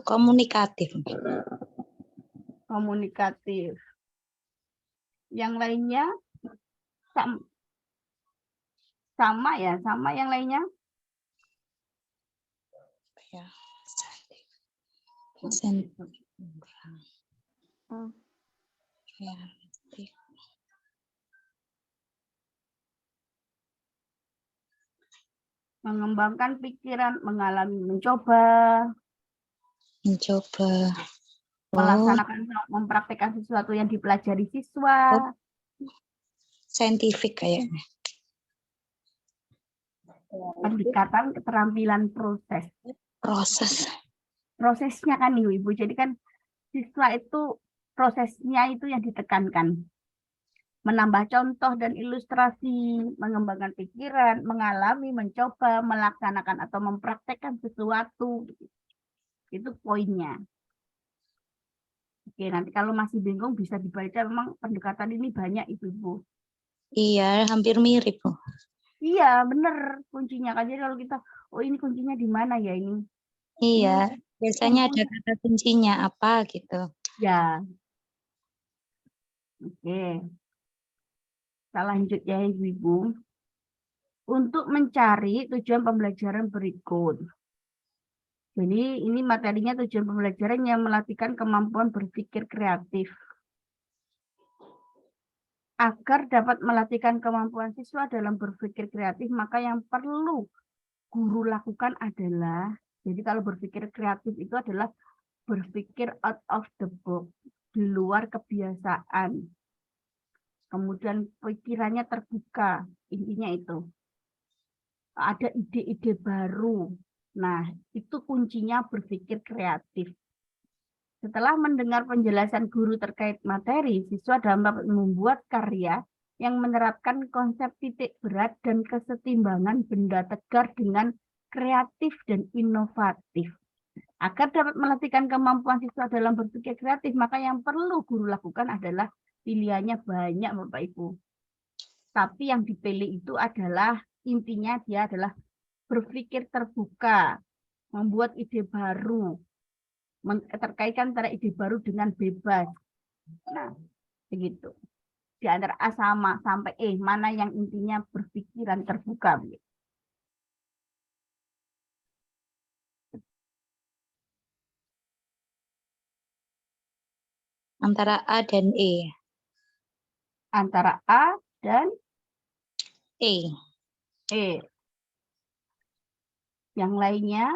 Komunikatif. Komunikatif. Yang lainnya sama ya, sama yang lainnya. Ya. Mengembangkan pikiran, mengalami, mencoba, melaksanakan, mempraktekkan sesuatu yang dipelajari siswa. Saintifik kayaknya. Pendekatan keterampilan proses. Prosesnya kan Ibu. Jadi kan siswa itu prosesnya itu yang ditekankan. Menambah contoh dan ilustrasi, mengembangkan pikiran, mengalami, mencoba, melaksanakan atau mempraktekkan sesuatu. Itu poinnya. Oke, nanti kalau masih bingung bisa dibaca, memang pendekatan ini banyak Ibu. Iya, hampir mirip. Iya, benar kuncinya. Jadi kalau kita, oh ini kuncinya di mana ya ini? Iya, biasanya ada kata kuncinya apa gitu. Ya. Oke. Kita lanjut ya Ibu. Untuk mencari tujuan pembelajaran berikut. Jadi ini materinya tujuan pembelajaran yang melatihkan kemampuan berpikir kreatif. Agar dapat melatihkan kemampuan siswa dalam berpikir kreatif, maka yang perlu guru lakukan adalah, jadi kalau berpikir kreatif itu adalah berpikir out of the box, di luar kebiasaan. Kemudian pikirannya terbuka, intinya itu. Ada ide-ide baru. Nah, itu kuncinya berpikir kreatif. Setelah mendengar penjelasan guru terkait materi, siswa dapat membuat karya yang menerapkan konsep titik berat dan kesetimbangan benda tegar dengan kreatif dan inovatif. Agar dapat melatihkan kemampuan siswa dalam berpikir kreatif, maka yang perlu guru lakukan adalah pilihannya banyak Bapak Ibu. Tapi yang dipilih itu adalah, intinya dia adalah berpikir terbuka, membuat ide baru, terkaitkan antara ide baru dengan bebas. Nah, begitu. Di antara A sama sampai E, mana yang intinya berpikiran terbuka. Antara A dan E. Antara A dan E. E. Yang lainnya,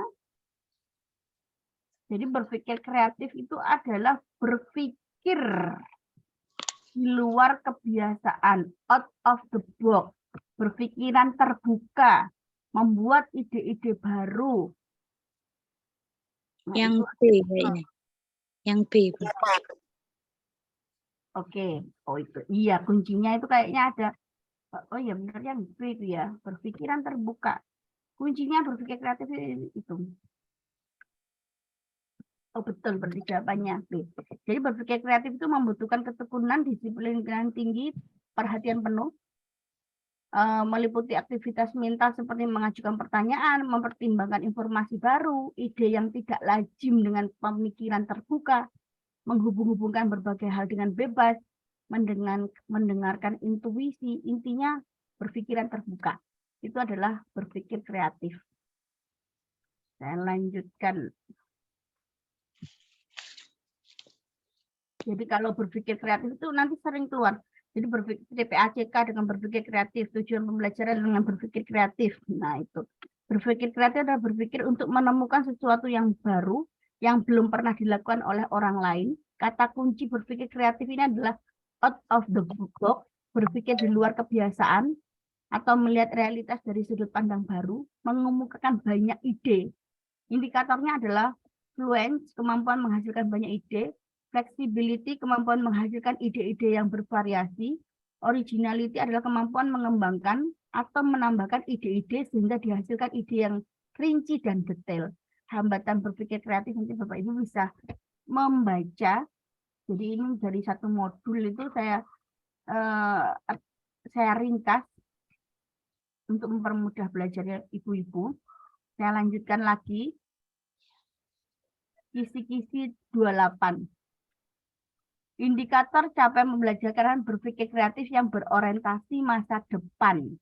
jadi berpikir kreatif itu adalah berpikir di luar kebiasaan, out of the box, berpikiran terbuka, membuat ide-ide baru. Nah, Yang itu, B kayaknya. Yang B. Oke, oh itu iya kuncinya itu kayaknya ada. Oh iya benar yang B itu ya, berpikiran terbuka. Kuncinya berpikir kreatif itu. Oh betul, berarti jawabannya B. Jadi berpikir kreatif itu membutuhkan ketekunan, disiplin yang tinggi, perhatian penuh, meliputi aktivitas mental seperti mengajukan pertanyaan, mempertimbangkan informasi baru, ide yang tidak lazim dengan pemikiran terbuka, menghubung-hubungkan berbagai hal dengan bebas, mendengarkan intuisi, intinya berpikiran terbuka. itu adalah berpikir kreatif. Saya lanjutkan. Jadi kalau berpikir kreatif itu nanti sering keluar. Jadi berpikir TPACK dengan berpikir kreatif, tujuan pembelajaran dengan berpikir kreatif. Nah itu. Berpikir kreatif adalah berpikir untuk menemukan sesuatu yang baru, yang belum pernah dilakukan oleh orang lain. Kata kunci berpikir kreatif ini adalah out of the box, berpikir di luar kebiasaan, atau melihat realitas dari sudut pandang baru, mengemukakan banyak ide. Indikatornya adalah fluence, kemampuan menghasilkan banyak ide, flexibility, kemampuan menghasilkan ide-ide yang bervariasi, originality adalah kemampuan mengembangkan atau menambahkan ide-ide sehingga dihasilkan ide yang rinci dan detail. Hambatan berpikir kreatif nanti Bapak Ibu bisa membaca. Jadi ini dari satu modul itu saya ringkas untuk mempermudah belajarnya ibu-ibu. Saya lanjutkan lagi. Kisi-kisi 28. Indikator capaian pembelajaran berpikir kreatif yang berorientasi masa depan.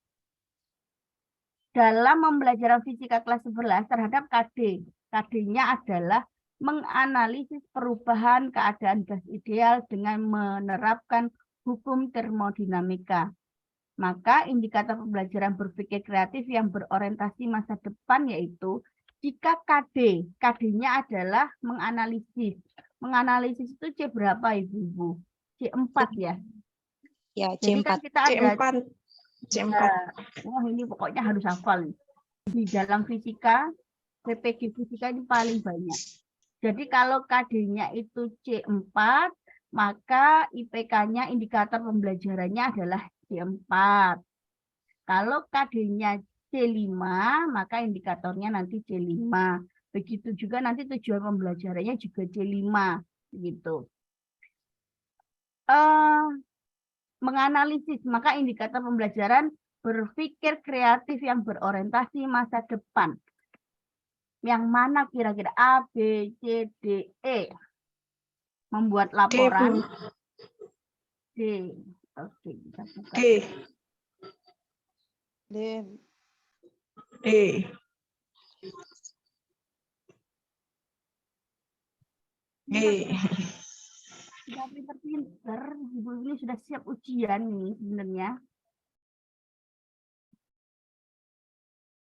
Dalam pembelajaran fisika kelas 11 terhadap KD. KD-nya adalah menganalisis perubahan keadaan gas ideal dengan menerapkan hukum termodinamika. Maka indikator pembelajaran berpikir kreatif yang berorientasi masa depan yaitu jika KD-nya adalah menganalisis. Menganalisis itu C berapa Ibu-ibu? C4 ya? Ya, Jadi C4. kan kita ada C4. wah ini pokoknya harus hafal. Di dalam fisika, PPG fisika ini paling banyak. Jadi kalau KD-nya itu C4, maka IPK-nya indikator pembelajarannya adalah C4. Kalau KD-nya C5, maka indikatornya nanti C5. Begitu juga nanti tujuan pembelajarannya juga C5. Gitu. Menganalisis, maka indikator pembelajaran berpikir kreatif yang berorientasi masa depan. Yang mana kira-kira A, B, C, D, E. Membuat laporan. D. Oke, kita buka. D. Sudah pinter-pinter, ibu ini sudah siap ujian nih sebenarnya.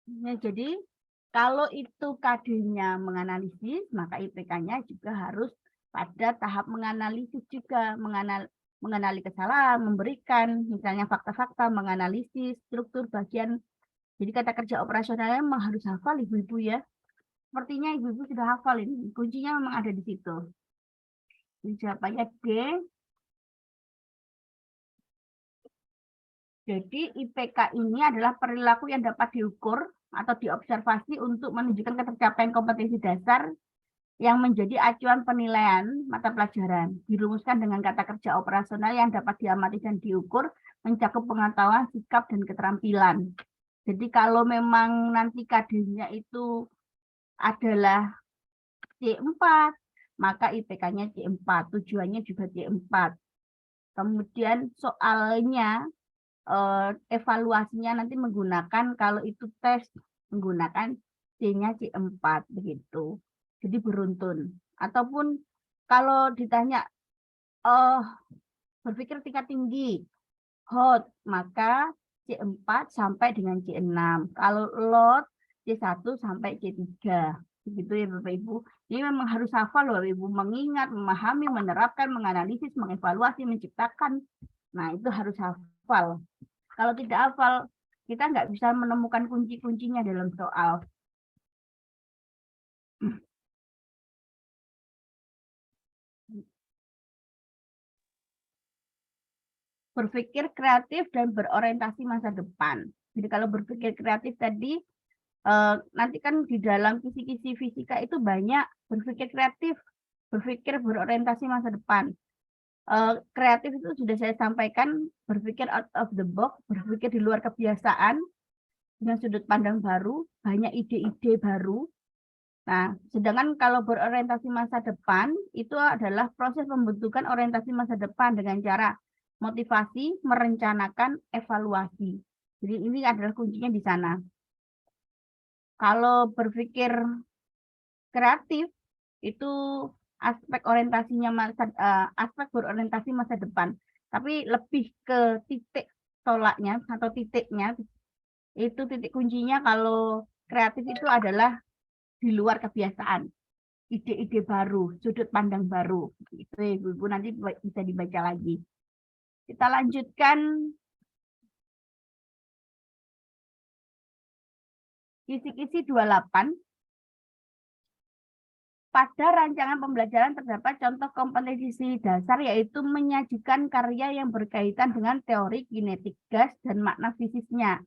Ya, jadi kalau itu KD-nya menganalisis, maka IPK-nya juga harus pada tahap menganalisis juga, mengenali kesalahan, memberikan misalnya fakta-fakta, menganalisis struktur bagian. Jadi kata kerja operasionalnya memang harus hafal ibu-ibu ya. Sepertinya ibu-ibu sudah hafal ini. Kuncinya memang ada di situ. Jadi jawabannya D. Jadi IPK ini adalah perilaku yang dapat diukur atau diobservasi untuk menunjukkan ketercapaian kompetensi dasar yang menjadi acuan penilaian mata pelajaran. Dirumuskan dengan kata kerja operasional yang dapat diamati dan diukur, mencakup pengetahuan, sikap, dan keterampilan. Jadi kalau memang nanti KD-nya itu adalah C4, maka IPK-nya C4, tujuannya juga C4. Kemudian soalnya, evaluasinya nanti menggunakan, kalau itu tes, menggunakan C-nya C4, begitu. Jadi beruntun. Ataupun kalau ditanya, berpikir tingkat tinggi, hot, maka C4 sampai dengan C6. Kalau lot, C1 sampai C3. Begitu ya Bapak Ibu. Ini memang harus hafal Bapak Ibu, mengingat, memahami, menerapkan, menganalisis, mengevaluasi, menciptakan. Nah, itu harus hafal. Kalau tidak hafal, kita nggak bisa menemukan kunci-kuncinya dalam soal. Berpikir kreatif dan berorientasi masa depan. Jadi kalau berpikir kreatif tadi, nanti kan di dalam kisi-kisi fisika itu banyak berpikir kreatif, berpikir berorientasi masa depan. Kreatif itu sudah saya sampaikan, berpikir out of the box, berpikir di luar kebiasaan, dengan sudut pandang baru, banyak ide-ide baru. Nah, sedangkan kalau berorientasi masa depan, itu adalah proses pembentukan orientasi masa depan dengan cara motivasi, merencanakan, evaluasi. Jadi ini adalah kuncinya di sana. Kalau berpikir kreatif itu aspek orientasinya aspek berorientasi masa depan. Tapi lebih ke titik tolaknya atau titiknya itu titik kuncinya kalau kreatif itu adalah di luar kebiasaan. Ide-ide baru, sudut pandang baru. Itu Ibu-ibu nanti bisa dibaca lagi. Kita lanjutkan kisi-kisi 28. Pada rancangan pembelajaran terdapat contoh kompetensi dasar yaitu menyajikan karya yang berkaitan dengan teori kinetik gas dan makna fisiknya.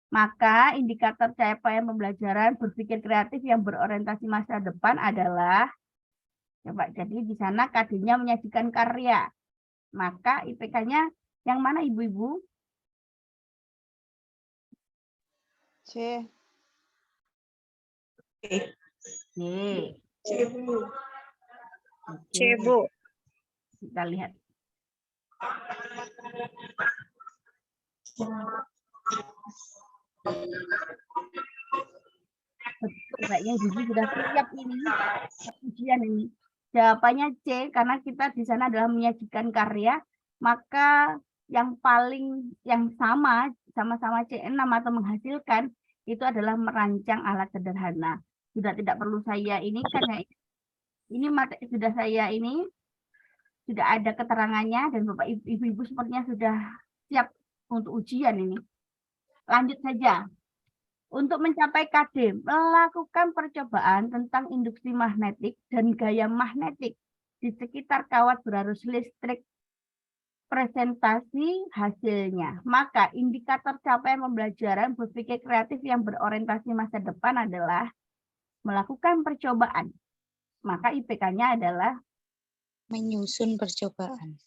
Maka indikator capaian pembelajaran berpikir kreatif yang berorientasi masa depan adalah coba jadi di sana KD-nya menyajikan karya. Maka IPK-nya yang mana Ibu-ibu? C. C. C, Bu. Oke. C, Bu. Kita lihat. Kayaknya Ibu sudah siap ini ujian ini. Jawabannya C karena kita di sana adalah menyajikan karya, maka yang paling yang sama-sama C6 atau menghasilkan itu adalah merancang alat sederhana. Sudah tidak perlu saya ini karena ini materi sudah saya ini sudah ada keterangannya dan Bapak Ibu sepertinya sudah siap untuk ujian ini. Lanjut saja. Untuk mencapai KD, melakukan percobaan tentang induksi magnetik dan gaya magnetik di sekitar kawat berarus listrik. Presentasi hasilnya. Maka indikator capaian pembelajaran berpikir kreatif yang berorientasi masa depan adalah melakukan percobaan. Maka IPK-nya adalah Menyusun percobaan.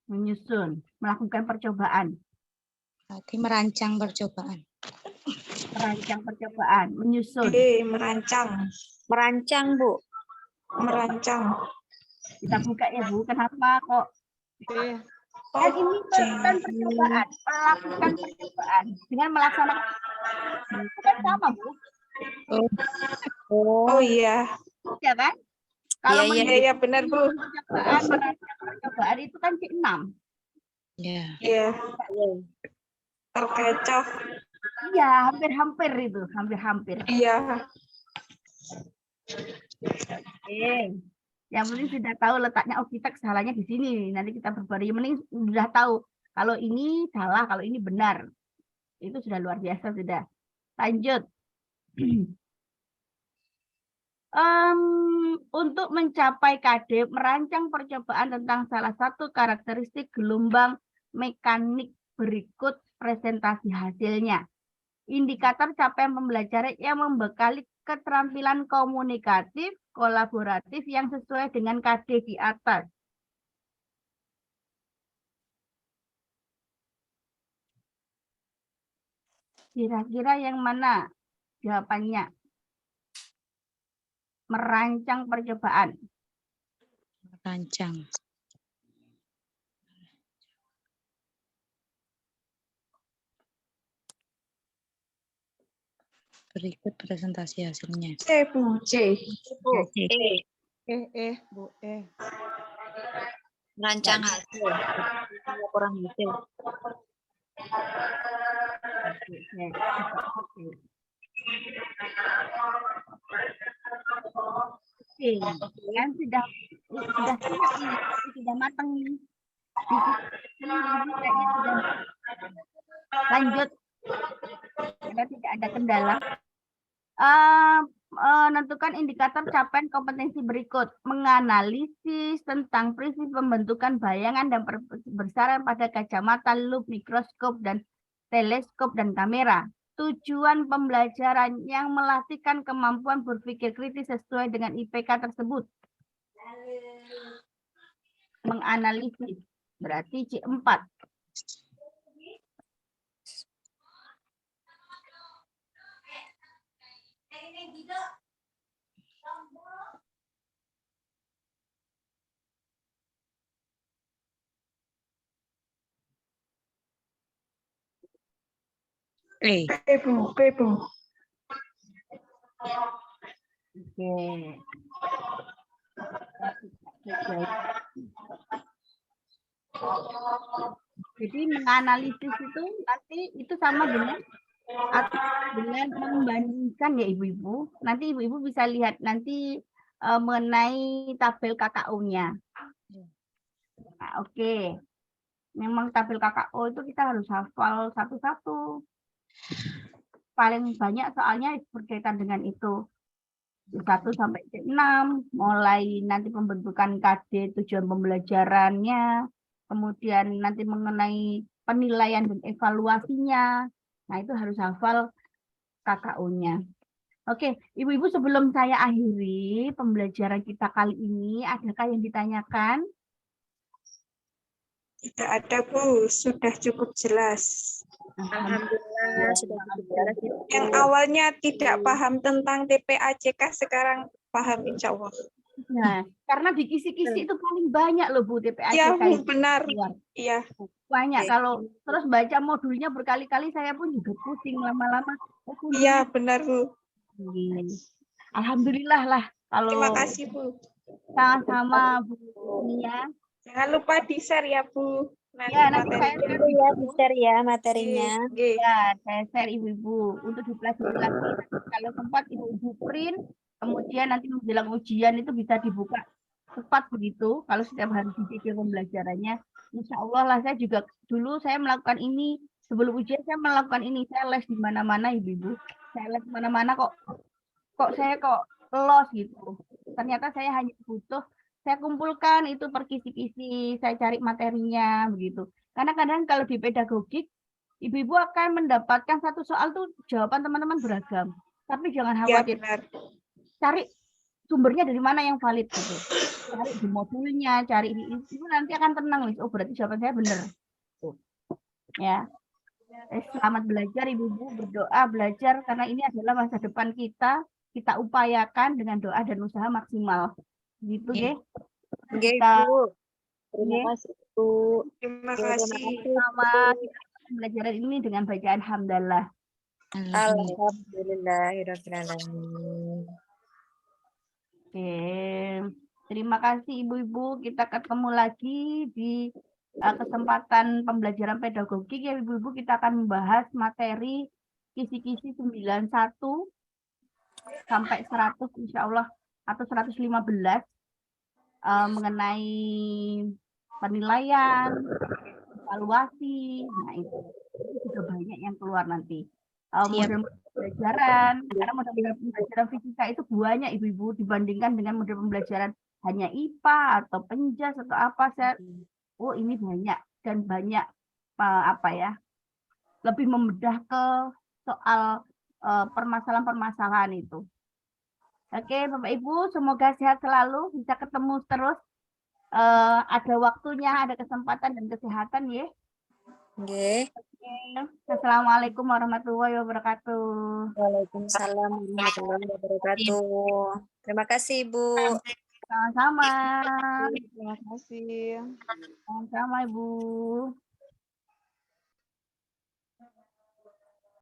menyusun, melakukan percobaan. Berarti merancang percobaan. Merancang percobaan, menyusun. D, merancang. Merancang, Bu. Merancang. Kita buka ya Bu, kenapa kok? D. Kan ini melakukan percobaan, melakukan percobaan dengan melaksanakan bukan sama Bu, Oh iya. ya kan? Kalau Iya, Iya, iya benar, Bu. percobaan, merancang percobaan itu kan C6. Ya. Iya. Terkecoh. Iya, hampir-hampir itu, hampir-hampir. Iya. Oke. Yang penting sudah tahu letaknya, oh kita kesalahannya di sini. Nanti kita perbarui. Yang penting sudah tahu kalau ini salah, kalau ini benar. Itu sudah luar biasa sudah. Lanjut. Untuk mencapai KD, merancang percobaan tentang salah satu karakteristik gelombang mekanik berikut presentasi hasilnya. Indikator capaian pembelajaran yang membekali keterampilan komunikatif, kolaboratif yang sesuai dengan KD di atas. Kira-kira yang mana jawabannya? Merancang percobaan. Merancang. Berikut presentasi hasilnya. C, Bu. C. Bu, Bu. Merancang hasil. Laporan hasil. Oke, kan sudah siap ini, sudah matang ini. Ini kayaknya sudah lanjut. Karena tidak ada kendala. Menentukan indikator capaian kompetensi berikut. Menganalisis tentang prinsip pembentukan bayangan dan bersaran pada kacamata, loop, mikroskop, dan teleskop dan kamera. Tujuan pembelajaran yang melatihkan kemampuan berpikir kritis sesuai dengan IPK tersebut. Menganalisis, berarti C4. Bu. P, Bu. Oke. Jadi menganalisis itu nanti itu sama dengan membandingkan ya ibu-ibu. Nanti ibu-ibu bisa lihat nanti mengenai tabel KKU-nya. Nah, oke. Memang tabel KKU itu kita harus hafal satu-satu. Paling banyak soalnya berkaitan dengan itu. 1 sampai 6, mulai nanti pembentukan KD, tujuan pembelajarannya, kemudian nanti mengenai penilaian dan evaluasinya. Nah, itu harus hafal KKU-nya. Oke, ibu-ibu sebelum saya akhiri pembelajaran kita kali ini, adakah yang ditanyakan? Tidak ada, Bu. Sudah cukup jelas. Alhamdulillah sudah jelas. Yang awalnya tidak paham tentang TPAJK sekarang paham insya Allah. Nah, karena di kisi-kisi itu paling banyak loh Bu TPAJK. Iya, Bu, itu. benar. Keluar. Iya. Banyak. Oke. Kalau terus baca modulnya berkali-kali saya pun juga pusing lama-lama. Iya, benar, Bu. Alhamdulillah lah kalau Terima kasih, Bu. sama-sama Bu Nia. Jangan lupa di-share ya, Bu. Ya, nanti saya materinya. share Ya, di-share ya materinya. Oke. ya, saya share ibu-ibu untuk dipelajari lagi. Kalau sempat ibu-ibu print, kemudian nanti menjelang ujian itu bisa dibuka cepat begitu. Kalau setiap hari dicicil pembelajarannya, insya Allah lah saya juga dulu saya melakukan ini sebelum ujian saya melakukan ini. Saya les di mana-mana ibu-ibu. Saya les di mana-mana kok saya los gitu. Ternyata saya hanya butuh saya kumpulkan itu per kisi-kisi, saya cari materinya begitu. Karena kadang kalau di pedagogik, ibu-ibu akan mendapatkan satu soal tuh jawaban teman-teman beragam. Tapi jangan Ya, khawatir, benar. cari sumbernya dari mana yang valid gitu. Cari di modulnya, cari di itu nanti akan tenang, oh berarti jawaban saya benar. Ya. Selamat belajar ibu-ibu, berdoa belajar karena ini adalah masa depan kita upayakan dengan doa dan usaha maksimal. Gitu ya. Oke, Kita Bu. Terima kasih, Bu. Terima Terima kasih. kasih. sama pembelajaran ini dengan bacaan hamdalah. Alhamdulillahirrahmanirrahim. Oke. Terima kasih ibu-ibu. Kita ketemu lagi di kesempatan pembelajaran pedagogik ya ibu-ibu. Kita akan membahas materi kisi-kisi 91 sampai 100 insya Allah atau 115 mengenai penilaian, evaluasi. Nah, itu sudah banyak yang keluar nanti. Model pembelajaran, karena model pembelajaran fisika itu banyak ibu-ibu dibandingkan dengan model pembelajaran hanya IPA atau penjas atau apa. Oh ini banyak dan banyak lebih membedah ke soal permasalahan-permasalahan itu. Oke, Bapak Ibu, semoga sehat selalu, bisa ketemu terus. Ada waktunya, ada kesempatan dan kesehatan ya. Oke. Assalamualaikum warahmatullahi wabarakatuh. Waalaikumsalam warahmatullahi wabarakatuh. Terima kasih, Bu. Sama-sama. Terima kasih. Sama-sama, Ibu.